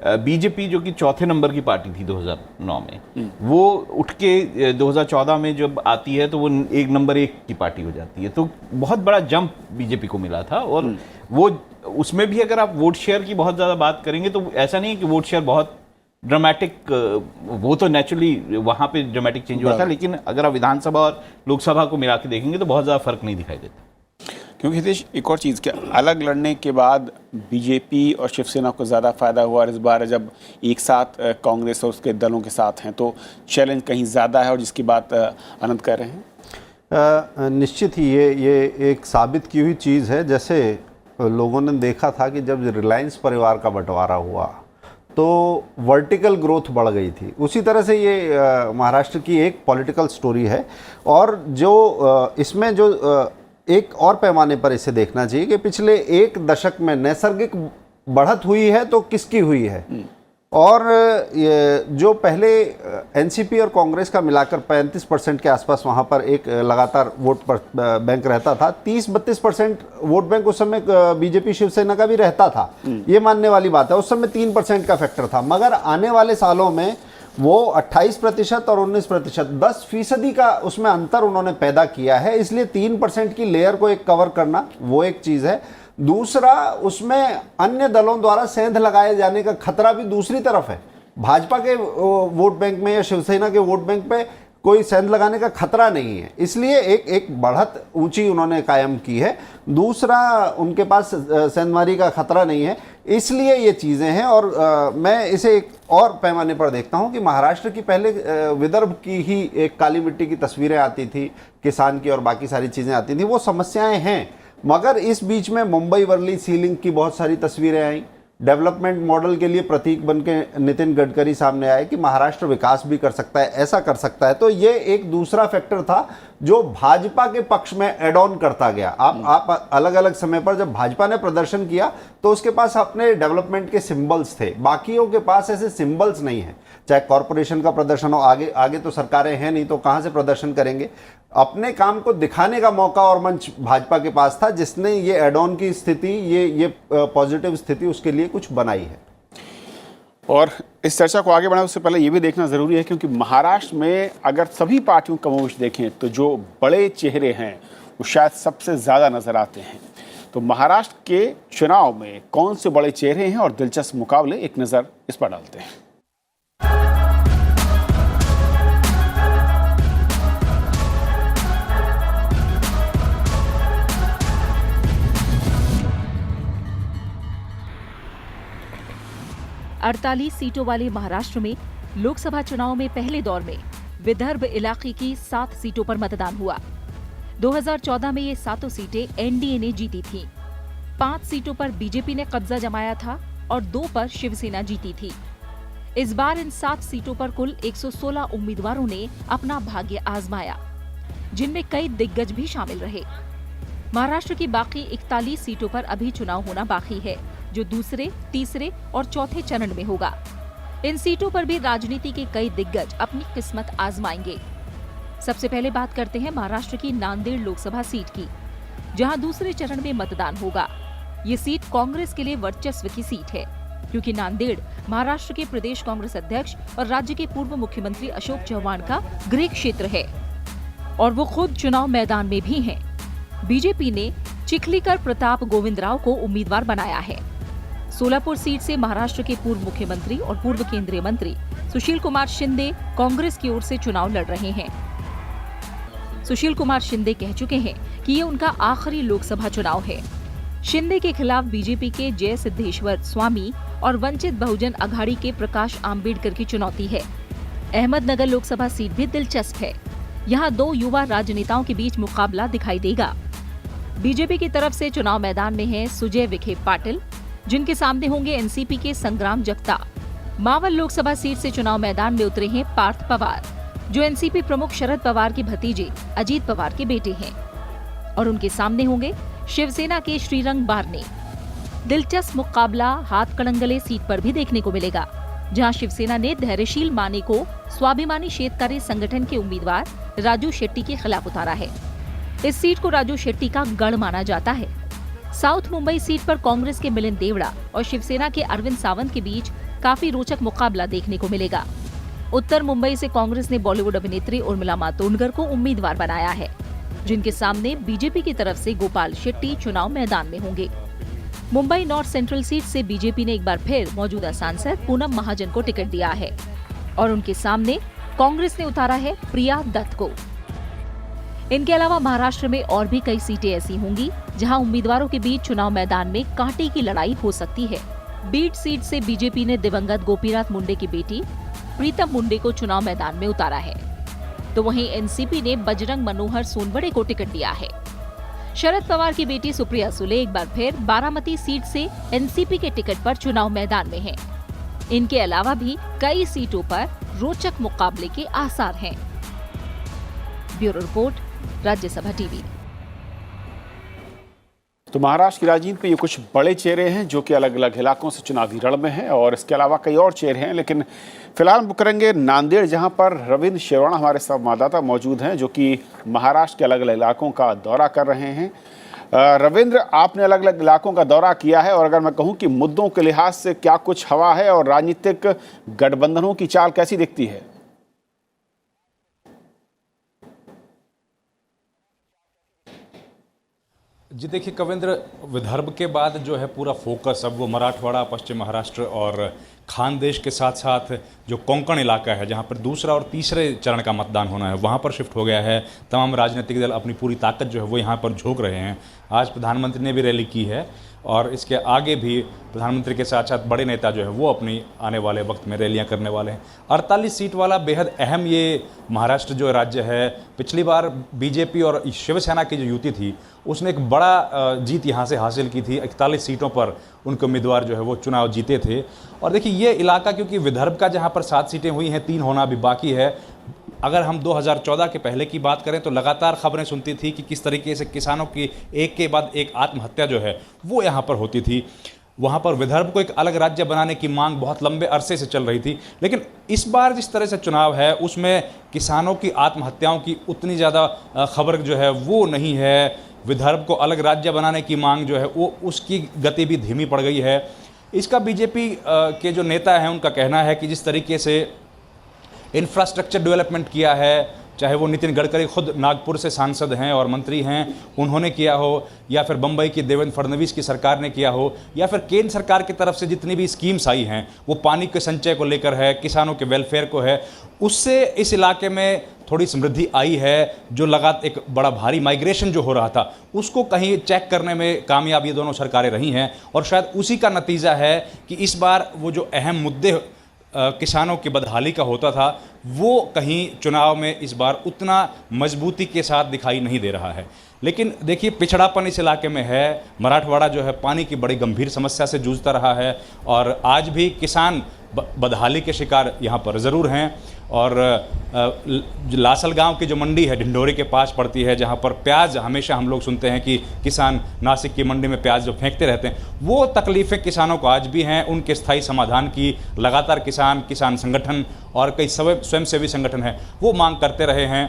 बीजेपी जो कि चौथे नंबर की पार्टी थी 2009 में, वो उठ के 2014 में जब आती है तो वो नंबर 1 की पार्टी हो जाती है। तो बहुत बड़ा जंप बीजेपी को मिला था, और वो उसमें भी अगर आप वोट शेयर की बहुत ज़्यादा बात करेंगे तो ऐसा नहीं है कि वोट शेयर बहुत ड्रामेटिक, वो तो नेचुरली वहाँ पे ड्रामेटिक चेंज हुआ था, लेकिन अगर आप विधानसभा और लोकसभा को मिला के देखेंगे तो बहुत ज़्यादा फर्क नहीं दिखाई देता। क्योंकि हितेश एक और चीज़ क्या, अलग लड़ने के बाद बीजेपी और शिवसेना को ज़्यादा फायदा हुआ, और इस बार जब एक साथ कांग्रेस और उसके दलों के साथ हैं तो चैलेंज कहीं ज़्यादा है, और जिसकी बात अनंत कर रहे हैं। निश्चित ही ये एक साबित की हुई चीज़ है। जैसे लोगों ने देखा था कि जब रिलायंस परिवार का बंटवारा हुआ तो वर्टिकल ग्रोथ बढ़ गई थी, उसी तरह से ये महाराष्ट्र की एक पॉलिटिकल स्टोरी है। और जो इसमें जो एक और पैमाने पर इसे देखना चाहिए कि पिछले एक दशक में नैसर्गिक बढ़त हुई है तो किसकी हुई है, और जो पहले एनसीपी और कांग्रेस का मिलाकर 35% के आसपास वहाँ पर एक लगातार वोट बैंक रहता था, 30-32% वोट बैंक उस समय बीजेपी शिवसेना का भी रहता था, ये मानने वाली बात है। उस समय 3% का फैक्टर था, मगर आने वाले सालों में वो 28% और 19%, 10% का उसमें अंतर उन्होंने पैदा किया है। इसलिए 3% की लेयर को एक कवर करना वो एक चीज़ है। दूसरा, उसमें अन्य दलों द्वारा सेंध लगाए जाने का खतरा भी दूसरी तरफ है। भाजपा के वोट बैंक में या शिवसेना के वोट बैंक पे कोई सेंध लगाने का खतरा नहीं है, इसलिए एक बढ़त ऊंची उन्होंने कायम की है। दूसरा, उनके पास सेंधमारी का खतरा नहीं है, इसलिए ये चीज़ें हैं। और मैं इसे एक और पैमाने पर देखता हूं कि महाराष्ट्र की पहले विदर्भ की ही एक काली मिट्टी की तस्वीरें आती थी, किसान की और बाकी सारी चीज़ें आती थी, वो समस्याएं हैं। मगर इस बीच में मुंबई वर्ली सीलिंग की बहुत सारी तस्वीरें आई, डेवलपमेंट मॉडल के लिए प्रतीक बन के नितिन गडकरी सामने आए कि महाराष्ट्र विकास भी कर सकता है, ऐसा कर सकता है। तो ये एक दूसरा फैक्टर था जो भाजपा के पक्ष में एड ऑन करता गया। आप अलग अलग समय पर जब भाजपा ने प्रदर्शन किया तो उसके पास अपने डेवलपमेंट के सिंबल्स थे, बाकियों के पास ऐसे सिंबल्स नहीं है। चाहे कॉरपोरेशन का प्रदर्शन हो, आगे तो सरकारें हैं नहीं तो कहाँ से प्रदर्शन करेंगे। अपने काम को दिखाने का मौका और मंच भाजपा के पास था, जिसने ये एड ऑन की स्थिति, ये पॉजिटिव स्थिति उसके लिए कुछ बनाई है। और इस चर्चा को आगे बढ़ाने उससे पहले ये भी देखना ज़रूरी है, क्योंकि महाराष्ट्र में अगर सभी पार्टियों का कमोबेश देखें तो जो बड़े चेहरे हैं वो शायद सबसे ज़्यादा नज़र आते हैं। तो महाराष्ट्र के चुनाव में कौन से बड़े चेहरे हैं और दिलचस्प मुकाबले, एक नज़र इस पर डालते हैं। 48 सीटों वाले महाराष्ट्र में लोकसभा चुनाव में पहले दौर में विदर्भ इलाके की 7 सीटों पर मतदान हुआ। 2014 में ये सातों सीटें एनडीए ने जीती थीं। 5 सीटों पर बीजेपी ने कब्जा जमाया था और 2 पर शिवसेना जीती थी। इस बार इन 7 सीटों पर कुल 116 उम्मीदवारों ने अपना भाग्य आजमाया, जिनमें कई दिग्गज भी शामिल रहे। महाराष्ट्र की बाकी 41 सीटों पर अभी चुनाव होना बाकी है, जो दूसरे, तीसरे और चौथे चरण में होगा। इन सीटों पर भी राजनीति के कई दिग्गज अपनी किस्मत आजमाएंगे। सबसे पहले बात करते हैं महाराष्ट्र की नांदेड़ लोकसभा सीट की, जहां दूसरे चरण में मतदान होगा। ये सीट कांग्रेस के लिए वर्चस्व की सीट है, क्योंकि नांदेड़ महाराष्ट्र के प्रदेश कांग्रेस अध्यक्ष और राज्य के पूर्व मुख्यमंत्री अशोक चव्हाण का गृह क्षेत्र है और वो खुद चुनाव मैदान में भी हैं। बीजेपी ने चिखलीकर प्रताप गोविंदराव को उम्मीदवार बनाया है। सोलापुर सीट से महाराष्ट्र के पूर्व मुख्यमंत्री और पूर्व केंद्रीय मंत्री सुशील कुमार शिंदे कांग्रेस की ओर से चुनाव लड़ रहे हैं। सुशील कुमार शिंदे कह चुके हैं कि ये उनका आखिरी लोकसभा चुनाव है। शिंदे के खिलाफ बीजेपी के जय सिद्धेश्वर स्वामी और वंचित बहुजन अघाड़ी के प्रकाश आम्बेडकर की चुनौती है। अहमदनगर लोकसभा सीट भी दिलचस्प है। यहाँ 2 युवा राजनेताओं के बीच मुकाबला दिखाई देगा। बीजेपी की तरफ से चुनाव मैदान में है सुजय विखे पाटिल, जिनके सामने होंगे एनसीपी के संग्राम जगताप। मावल लोकसभा सीट से चुनाव मैदान में उतरे हैं पार्थ पवार, जो एनसीपी प्रमुख शरद पवार के भतीजे अजीत पवार के बेटे हैं, और उनके सामने होंगे शिवसेना के श्रीरंग बारने। दिलचस्प मुकाबला हाथकणंगले सीट पर भी देखने को मिलेगा, जहां शिवसेना ने धैर्यशील माने को स्वाभिमानी शेतकारी संगठन के उम्मीदवार राजू शेट्टी के खिलाफ उतारा है। इस सीट को राजू शेट्टी का गढ़ माना जाता है। साउथ मुंबई सीट पर कांग्रेस के मिलिंद देवड़ा और शिवसेना के अरविंद सावंत के बीच काफी रोचक मुकाबला देखने को मिलेगा। उत्तर मुंबई से कांग्रेस ने बॉलीवुड अभिनेत्री उर्मिला मातोंडकर को उम्मीदवार बनाया है, जिनके सामने बीजेपी की तरफ से गोपाल शेट्टी चुनाव मैदान में होंगे। मुंबई नॉर्थ सेंट्रल सीट से बीजेपी ने एक बार फिर मौजूदा सांसद पूनम महाजन को टिकट दिया है और उनके सामने कांग्रेस ने उतारा है प्रिया दत्त को। इनके अलावा महाराष्ट्र में और भी कई सीटें ऐसी होंगी जहां उम्मीदवारों के बीच चुनाव मैदान में कांटे की लड़ाई हो सकती है। बीड सीट से बीजेपी ने दिवंगत गोपीनाथ मुंडे की बेटी प्रीतम मुंडे को चुनाव मैदान में उतारा है, तो वहीं एनसीपी ने बजरंग मनोहर सोनवड़े को टिकट दिया है। शरद पवार की बेटी सुप्रिया सुले एक बार फिर बारामती सीट से एनसीपी के टिकट पर चुनाव मैदान में हैं। इनके अलावा भी कई सीटों पर रोचक मुकाबले के आसार हैं। Bureau report, Rajya Sabha TV. तो महाराष्ट्र की राजनीति में ये कुछ बड़े चेहरे हैं जो कि अलग अलग इलाकों से चुनावी रण में हैं, और इसके अलावा कई और चेहरे हैं, लेकिन फिलहाल हम करेंगे नांदेड़, जहां पर रविंद्र शेरवाणा हमारे संवाददाता मौजूद हैं जो कि महाराष्ट्र के अलग अलग इलाकों का दौरा कर रहे हैं। रविंद्र, आपने अलग अलग इलाकों का दौरा किया है, और अगर मैं कहूं कि मुद्दों के लिहाज से क्या कुछ हवा है और राजनीतिक गठबंधनों की चाल कैसी दिखती है? जी देखिए कविंद्र, विदर्भ के बाद जो है पूरा फोकस अब वो मराठवाड़ा, पश्चिम महाराष्ट्र और खानदेश के साथ साथ जो कोंकण इलाका है, जहाँ पर दूसरा और तीसरे चरण का मतदान होना है, वहाँ पर शिफ्ट हो गया है। तमाम राजनीतिक दल अपनी पूरी ताकत जो है वो यहाँ पर झोंक रहे हैं। आज प्रधानमंत्री ने भी रैली की है और इसके आगे भी प्रधानमंत्री के साथ साथ बड़े नेता जो है वो अपनी आने वाले वक्त में रैलियां करने वाले हैं। 48 सीट वाला बेहद अहम ये महाराष्ट्र जो राज्य है, पिछली बार बीजेपी और शिवसेना की जो युति थी उसने एक बड़ा जीत यहाँ से हासिल की थी। 41 सीटों पर उनके उम्मीदवार जो है वो चुनाव जीते थे। और देखिए ये इलाका, क्योंकि विदर्भ का जहाँ पर 7 सीटें हुई हैं, 3 होना अभी बाकी है। अगर हम 2014 के पहले की बात करें तो लगातार खबरें सुनती थी कि किस तरीके से किसानों की एक के बाद एक आत्महत्या जो है वो यहाँ पर होती थी। वहाँ पर विदर्भ को एक अलग राज्य बनाने की मांग बहुत लंबे अरसे से चल रही थी, लेकिन इस बार जिस तरह से चुनाव है उसमें किसानों की आत्महत्याओं की उतनी ज़्यादा खबर जो है वो नहीं है। विदर्भ को अलग राज्य बनाने की मांग जो है वो उसकी गति भी धीमी पड़ गई है। इसका बीजेपी के जो नेता हैं उनका कहना है कि जिस तरीके से इंफ्रास्ट्रक्चर डेवलपमेंट किया है, चाहे वो नितिन गडकरी खुद नागपुर से सांसद हैं और मंत्री हैं, उन्होंने किया हो, या फिर बम्बई की देवेंद्र फडणवीस की सरकार ने किया हो, या फिर केंद्र सरकार की तरफ से जितनी भी स्कीम्स आई हैं वो पानी के संचय को लेकर है, किसानों के वेलफेयर को है, उससे इस इलाके में थोड़ी समृद्धि आई है। जो लगातार एक बड़ा भारी माइग्रेशन जो हो रहा था उसको कहीं चेक करने में कामयाब ये दोनों सरकारें रही हैं, और शायद उसी का नतीजा है कि इस बार वो जो अहम मुद्दे किसानों की बदहाली का होता था वो कहीं चुनाव में इस बार उतना मजबूती के साथ दिखाई नहीं दे रहा है। लेकिन देखिए, पिछड़ापन इस इलाके में है। मराठवाड़ा जो है पानी की बड़ी गंभीर समस्या से जूझता रहा है, और आज भी किसान बदहाली के शिकार यहाँ पर ज़रूर हैं। और लासल गांव की जो मंडी है ढिंढोरी के पास पड़ती है, जहाँ पर प्याज हमेशा हम लोग सुनते हैं कि किसान नासिक की मंडी में प्याज जो फेंकते रहते हैं, वो तकलीफ़ें किसानों को आज भी हैं। उनके स्थायी समाधान की लगातार किसान संगठन और कई स्वयंसेवी संगठन हैं वो मांग करते रहे हैं।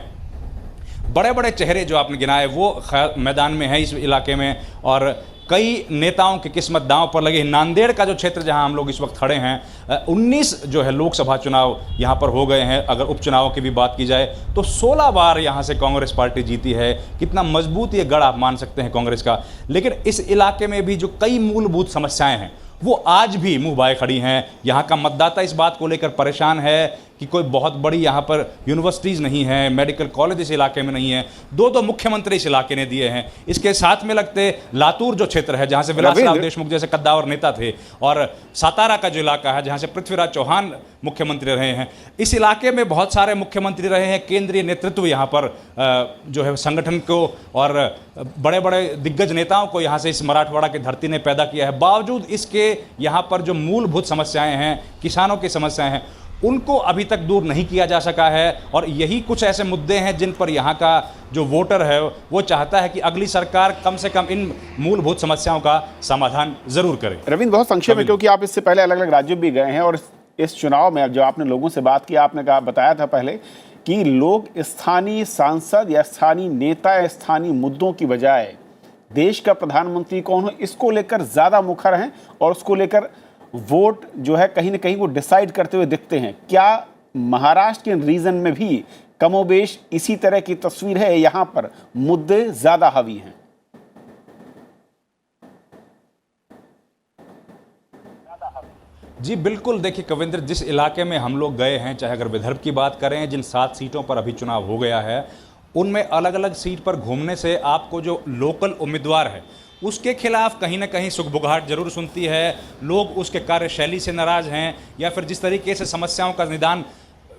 बड़े बड़े चेहरे जो आपने गिनाए वो मैदान में हैं इस इलाके में, और कई नेताओं की किस्मत दांव पर लगी। नांदेड़ का जो क्षेत्र जहां हम लोग इस वक्त खड़े हैं, 19 जो है लोकसभा चुनाव यहां पर हो गए हैं। अगर उपचुनावों की भी बात की जाए तो 16 बार यहां से कांग्रेस पार्टी जीती है। कितना मजबूत ये गढ़ आप मान सकते हैं कांग्रेस का। लेकिन इस इलाके में भी जो कई मूलभूत समस्याएं हैं वो आज भी मुंह बाए खड़ी हैं। यहाँ का मतदाता इस बात को लेकर परेशान है कि कोई बहुत बड़ी यहाँ पर यूनिवर्सिटीज़ नहीं है, मेडिकल कॉलेज इस इलाके में नहीं है। दो मुख्यमंत्री इस इलाके ने दिए हैं। इसके साथ में लगते लातूर जो क्षेत्र है जहाँ से विलासराव देशमुख जैसे कद्दावर नेता थे, और सातारा का जो इलाका है जहाँ से पृथ्वीराज चौहान मुख्यमंत्री रहे हैं, इस इलाके में बहुत सारे मुख्यमंत्री रहे हैं। केंद्रीय नेतृत्व यहाँ पर जो है संगठन को और बड़े बड़े दिग्गज नेताओं को यहाँ से इस मराठवाड़ा की धरती ने पैदा किया है। बावजूद इसके यहाँ पर जो मूलभूत समस्याएं हैं, किसानों की समस्याएं हैं, उनको अभी तक दूर नहीं किया जा सका है। और यही कुछ ऐसे मुद्दे हैं जिन पर यहाँ का जो वोटर है वो चाहता है कि अगली सरकार कम से कम इन मूलभूत समस्याओं का समाधान जरूर करे। रविंद्र, बहुत संक्षेप में, क्योंकि आप इससे पहले अलग अलग राज्यों में भी गए हैं और इस चुनाव में जो आपने लोगों से बात की, आपने कहा, बताया था पहले कि लोग स्थानीय सांसद या स्थानीय नेता या स्थानीय मुद्दों की बजाय देश का प्रधानमंत्री कौन हो इसको लेकर ज़्यादा मुखर हैं, और उसको लेकर वोट जो है कहीं ना कहीं वो डिसाइड करते हुए दिखते हैं। क्या महाराष्ट्र के रीजन में भी कमोबेश इसी तरह की तस्वीर है? यहाँ पर मुद्दे ज़्यादा हावी हैं? जी बिल्कुल। देखिए कविंद्र, जिस इलाके में हम लोग गए हैं, चाहे अगर विदर्भ की बात करें, जिन 7 सीटों पर अभी चुनाव हो गया है, उनमें अलग अलग सीट पर घूमने से आपको जो लोकल उम्मीदवार है उसके खिलाफ कहीं ना कहीं सुखबुगाहट जरूर सुनती है। लोग उसके कार्यशैली से नाराज़ हैं, या फिर जिस तरीके से समस्याओं का निदान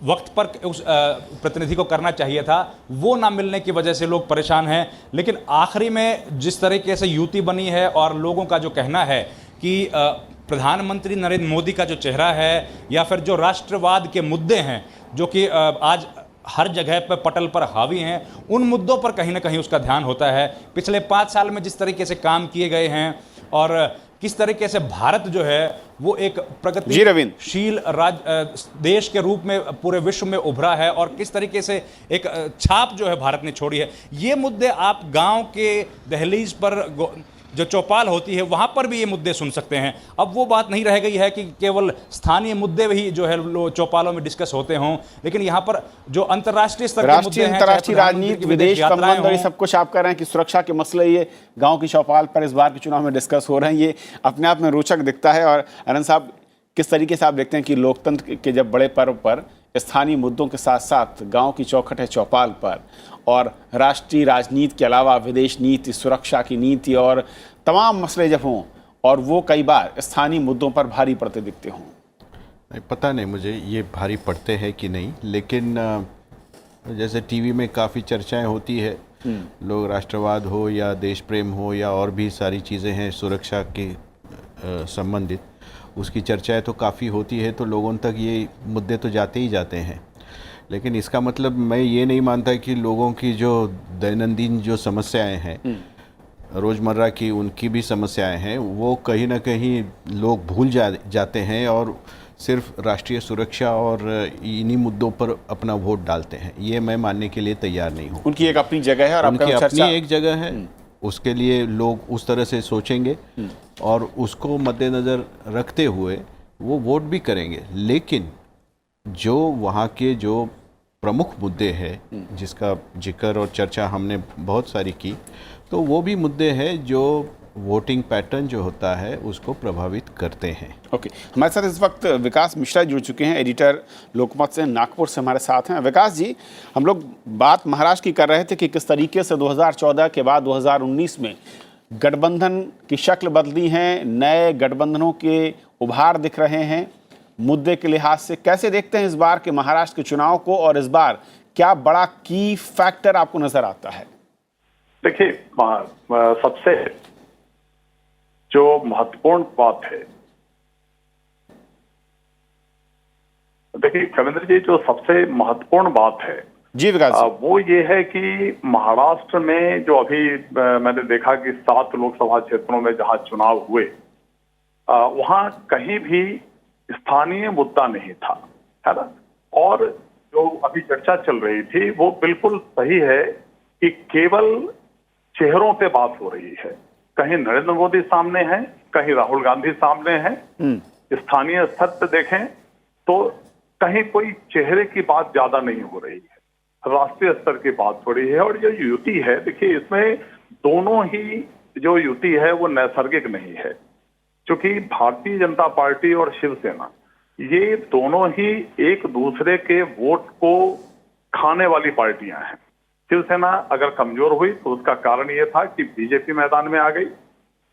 वक्त पर उस प्रतिनिधि को करना चाहिए था वो ना मिलने की वजह से लोग परेशान हैं। लेकिन आखिरी में जिस तरीके से युति बनी है और लोगों का जो कहना है कि प्रधानमंत्री नरेंद्र मोदी का जो चेहरा है या फिर जो राष्ट्रवाद के मुद्दे हैं जो कि आज हर जगह पर पटल पर हावी हैं, उन मुद्दों पर कहीं ना कहीं उसका ध्यान होता है। पिछले 5 साल में जिस तरीके से काम किए गए हैं और किस तरीके से भारत जो है वो एक प्रगतिशील देश के रूप में पूरे विश्व में उभरा है और किस तरीके से एक छाप जो है भारत ने छोड़ी है, ये मुद्दे आप गांव के दहलीज पर जो चौपाल होती है वहां पर भी ये मुद्दे सुन सकते हैं। अब वो बात नहीं रह गई है कि केवल स्थानीय मुद्दे भी जो है चौपालों में डिस्कस होते हों, लेकिन यहाँ पर जो अंतर्राष्ट्रीय स्तर के मुद्दे हैं, अंतर्राष्ट्रीय राजनीति, विदेश संबंध और ये सब कुछ आप कह रहे हैं कि सुरक्षा के मसले ये गांव की चौपाल पर इस बार के चुनाव में डिस्कस हो रहे हैं, ये अपने आप में रोचक दिखता है। और आनंद साहब, किस तरीके से आप देखते हैं कि लोकतंत्र के जब बड़े पर्व पर स्थानीय मुद्दों के साथ साथ गांव की चौखट है चौपाल पर, और राष्ट्रीय राजनीति के अलावा विदेश नीति, सुरक्षा की नीति और तमाम मसले जब हों और वो कई बार स्थानीय मुद्दों पर भारी पड़ते दिखते हों? पता नहीं मुझे ये भारी पड़ते हैं कि नहीं, लेकिन जैसे टीवी में काफ़ी चर्चाएं होती है, लोग राष्ट्रवाद हो या देश प्रेम हो या और भी सारी चीज़ें हैं सुरक्षा के संबंधित, उसकी चर्चाएं तो काफ़ी होती है, तो लोगों तक ये मुद्दे तो जाते ही जाते हैं। लेकिन इसका मतलब मैं ये नहीं मानता कि लोगों की जो दैनंदिन जो समस्याएं हैं, रोज़मर्रा की उनकी भी समस्याएं हैं, वो कहीं ना कहीं लोग भूल जाते हैं और सिर्फ राष्ट्रीय सुरक्षा और इन्हीं मुद्दों पर अपना वोट डालते हैं। ये मैं मानने के लिए तैयार नहीं हूँ। उनकी एक अपनी जगह है और उनकी अपनी एक जगह है, उसके लिए लोग उस तरह से सोचेंगे और उसको मद्देनज़र रखते हुए वो वोट भी करेंगे। लेकिन जो वहाँ के जो प्रमुख मुद्दे हैं जिसका जिक्र और चर्चा हमने बहुत सारी की, तो वो भी मुद्दे हैं जो वोटिंग पैटर्न जो होता है उसको प्रभावित करते हैं। ओके, हमारे साथ इस वक्त विकास मिश्रा जुड़ चुके हैं, एडिटर लोकमत से, नागपुर से हमारे साथ हैं। विकास जी, हम लोग बात महाराष्ट्र की कर रहे थे कि किस तरीके से 2014 के बाद 2019 में गठबंधन की शक्ल बदली है, नए गठबंधनों के उभार दिख रहे हैं। मुद्दे के लिहाज से कैसे देखते हैं इस बार के महाराष्ट्र के चुनाव को, और इस बार क्या बड़ा की फैक्टर आपको नजर आता है? देखिए, सबसे जो महत्वपूर्ण बात है, देखिए कविंद्र जी, जो सबसे महत्वपूर्ण बात है जी विकास, वो ये है कि महाराष्ट्र में जो अभी मैंने देखा कि 7 लोकसभा क्षेत्रों में जहां चुनाव हुए, वहां कहीं भी स्थानीय मुद्दा नहीं था, है ना। और जो अभी चर्चा चल रही थी वो बिल्कुल सही है कि केवल चेहरों पे बात हो रही है। कहीं नरेंद्र मोदी सामने है, कहीं राहुल गांधी सामने है। स्थानीय स्तर पे देखें तो कहीं कोई चेहरे की बात ज्यादा नहीं हो रही है, राष्ट्रीय स्तर की बात हो रही है। और जो युति है, देखिए इसमें दोनों ही जो युति है वो नैसर्गिक नहीं है, क्योंकि भारतीय जनता पार्टी और शिवसेना ये दोनों ही एक दूसरे के वोट को खाने वाली पार्टियां हैं। शिवसेना अगर कमजोर हुई तो उसका कारण ये था कि बीजेपी मैदान में आ गई।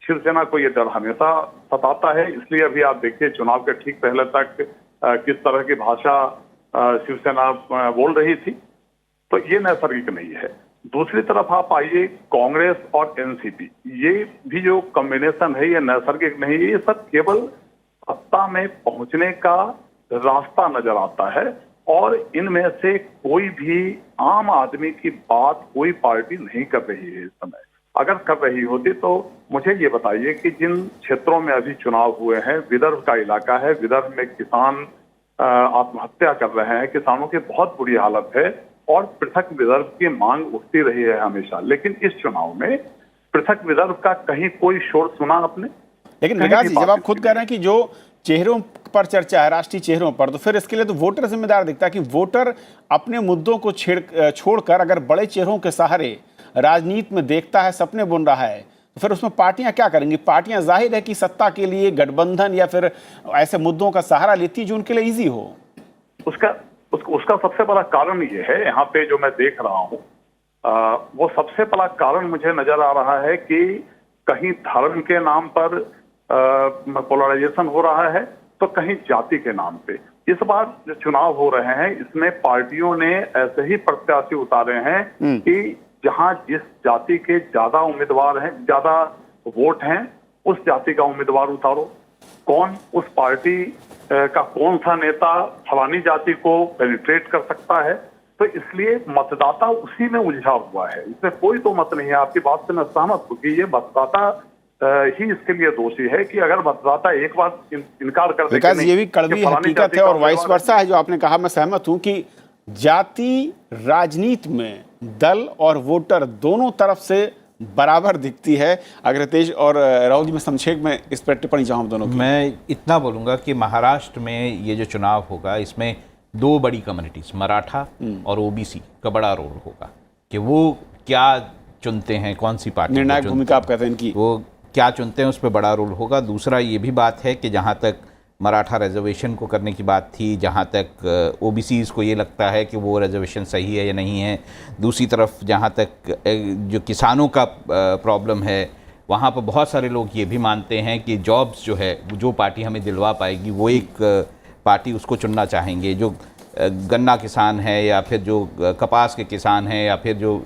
शिवसेना को ये डर हमेशा सताता है, इसलिए अभी आप देखिए चुनाव के ठीक पहले तक किस तरह की भाषा शिवसेना बोल रही थी, तो ये नैसर्गिक नहीं है। दूसरी तरफ आप आइए, कांग्रेस और एनसीपी, ये भी जो कॉम्बिनेशन है ये नैसर्गिक नहीं है, ये सब केवल सत्ता में पहुंचने का रास्ता नजर आता है। और इनमें से कोई भी आम आदमी की बात कोई पार्टी नहीं कर रही है इस समय। अगर कर रही होती तो मुझे ये बताइए कि जिन क्षेत्रों में अभी चुनाव हुए हैं, विदर्भ का इलाका है, विदर्भ में किसान आत्महत्या कर रहे हैं, किसानों की बहुत बुरी हालत है और पृथक विदर्भ की मांग उठती रही है हमेशा। लेकिन इस चुनाव में पृथक विदर्भ का कहीं कोई शोर सुना आपने? लेकिन विकास जी, जब आप खुद कह रहे हैं कि जो चेहरों पर चर्चा है, राष्ट्रीय चेहरों पर, तो फिर इसके लिए तो वोटर जिम्मेदार दिखता है कि वोटर अपने मुद्दों को छोड़कर अगर बड़े चेहरों के सहारे राजनीति में देखता है, सपने बुन रहा है, तो फिर उसमें पार्टियां क्या करेंगी? पार्टियां जाहिर है कि सत्ता के लिए गठबंधन या फिर ऐसे मुद्दों का सहारा लेती जो उनके लिए ईजी हो। उसका सबसे बड़ा कारण ये है, यहाँ पे जो मैं देख रहा हूँ, वो सबसे बड़ा कारण मुझे नजर आ रहा है कि कहीं धर्म के नाम पर पोलराइजेशन हो रहा है, तो कहीं जाति के नाम पे। इस बार जो चुनाव हो रहे हैं इसमें पार्टियों ने ऐसे ही प्रत्याशी उतारे हैं कि जहां जिस जाति के ज्यादा उम्मीदवार हैं, ज्यादा वोट हैं, उस जाति का उम्मीदवार उतारो। कौन उस पार्टी का कौन सा नेता फलानी जाति को पेनिट्रेट कर सकता है, तो इसलिए मतदाता उसी में उलझा हुआ है। इसमें कोई तो मत नहीं है। आपकी बात से मैं सहमत हूं कि ये मतदाता ही इसके लिए दोषी है कि अगर मतदाता एक बार इनकार कर दे। विकास, ये भी कड़वी हकीकत है और वाइस वर्सा है जो आपने कहा, मैं सहमत हूं कि जाति राजनीति में दल और वोटर दोनों तरफ से बराबर दिखती है। अगर रितेश और राहुल जी, में संक्षेप में इस पर टिप्पणी चाहूँ दोनों की। मैं इतना बोलूँगा कि महाराष्ट्र में ये जो चुनाव होगा इसमें 2 बड़ी कम्युनिटीज़, मराठा और ओबीसी का बड़ा रोल होगा कि वो क्या चुनते हैं, कौन सी पार्टी निर्णायक भूमिका आप कहते हैं इनकी, वो क्या चुनते हैं उस पर बड़ा रोल होगा। दूसरा ये भी बात है कि जहाँ तक मराठा रिजर्वेशन को करने की बात थी, जहाँ तक ओबीसीज़ को ये लगता है कि वो रिजर्वेशन सही है या नहीं है, दूसरी तरफ जहाँ तक जो किसानों का प्रॉब्लम है, वहाँ पर बहुत सारे लोग ये भी मानते हैं कि जॉब्स जो है, जो पार्टी हमें दिलवा पाएगी वो एक पार्टी उसको चुनना चाहेंगे। जो गन्ना किसान है या फिर जो कपास के किसान हैं या फिर जो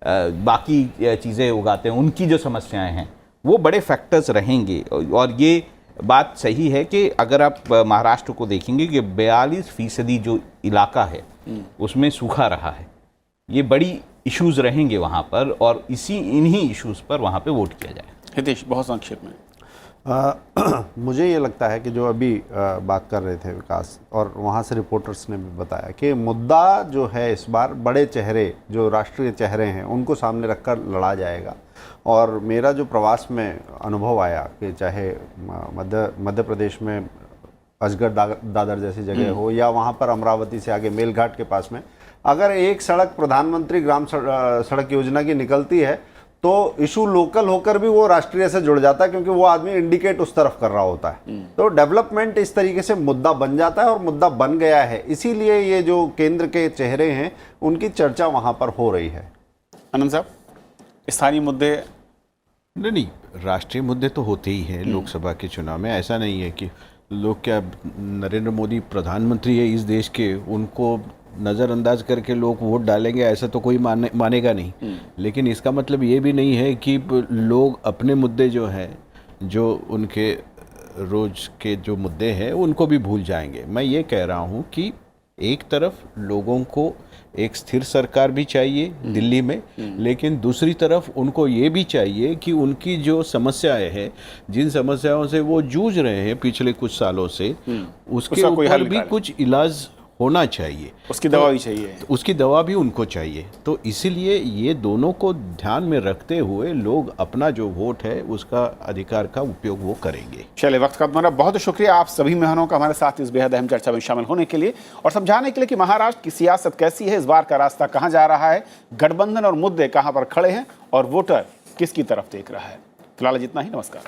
बाकी चीज़ें उगाते हैं, उनकी जो समस्याएं हैं वो बड़े फैक्टर्स रहेंगे। और ये बात सही है कि अगर आप महाराष्ट्र को देखेंगे कि 42% जो इलाका है उसमें सूखा रहा है, ये बड़ी इश्यूज रहेंगे वहाँ पर, और इन्हीं इश्यूज पर वहाँ पे वोट किया जाए। हितेश, बहुत संक्षेप में। मुझे ये लगता है कि जो अभी बात कर रहे थे विकास, और वहाँ से रिपोर्टर्स ने भी बताया कि मुद्दा जो है इस बार बड़े चेहरे, जो राष्ट्रीय चेहरे हैं, उनको सामने रखकर लड़ा जाएगा। और मेरा जो प्रवास में अनुभव आया कि चाहे मध्य प्रदेश में अजगर दादर जैसी जगह हो, या वहाँ पर अमरावती से आगे मेलघाट के पास में अगर एक सड़क प्रधानमंत्री ग्राम सड़क योजना की निकलती है तो इशू लोकल होकर भी वो राष्ट्रीय से जुड़ जाता है, क्योंकि वो आदमी इंडिकेट उस तरफ कर रहा होता है। तो डेवलपमेंट इस तरीके से मुद्दा बन जाता है और मुद्दा बन गया है, इसीलिए ये जो केंद्र के चेहरे हैं उनकी चर्चा वहां पर हो रही है। आनंद साहब, स्थानीय मुद्दे नहीं, राष्ट्रीय मुद्दे तो होते ही हैं लोकसभा के चुनाव में। ऐसा नहीं है कि लोग, क्या नरेंद्र मोदी प्रधानमंत्री है इस देश के, उनको नज़रअंदाज करके लोग वोट डालेंगे, ऐसा तो कोई मानेगा नहीं। लेकिन इसका मतलब ये भी नहीं है कि लोग अपने मुद्दे जो हैं, जो उनके रोज़ के जो मुद्दे हैं, उनको भी भूल जाएंगे। मैं ये कह रहा हूँ कि एक तरफ लोगों को एक स्थिर सरकार भी चाहिए दिल्ली में, लेकिन दूसरी तरफ उनको ये भी चाहिए कि उनकी जो समस्याएं हैं, जिन समस्याओं से वो जूझ रहे हैं पिछले कुछ सालों से, उसके ऊपर भी कुछ इलाज होना चाहिए, उसकी दवा भी चाहिए, उसकी दवा भी उनको चाहिए। तो इसीलिए ये दोनों को ध्यान में रखते हुए लोग अपना जो वोट है उसका अधिकार का उपयोग वो करेंगे। चलिए, वक्त का तुम्हारा बहुत शुक्रिया आप सभी मेहमानों का हमारे साथ इस बेहद अहम चर्चा में शामिल होने के लिए और समझाने के लिए कि महाराष्ट्र की सियासत कैसी है, इस बार का रास्ता कहाँ जा रहा है, गठबंधन और मुद्दे कहाँ पर खड़े हैं और वोटर किसकी तरफ देख रहा है। फिलहाल जितना ही, नमस्कार।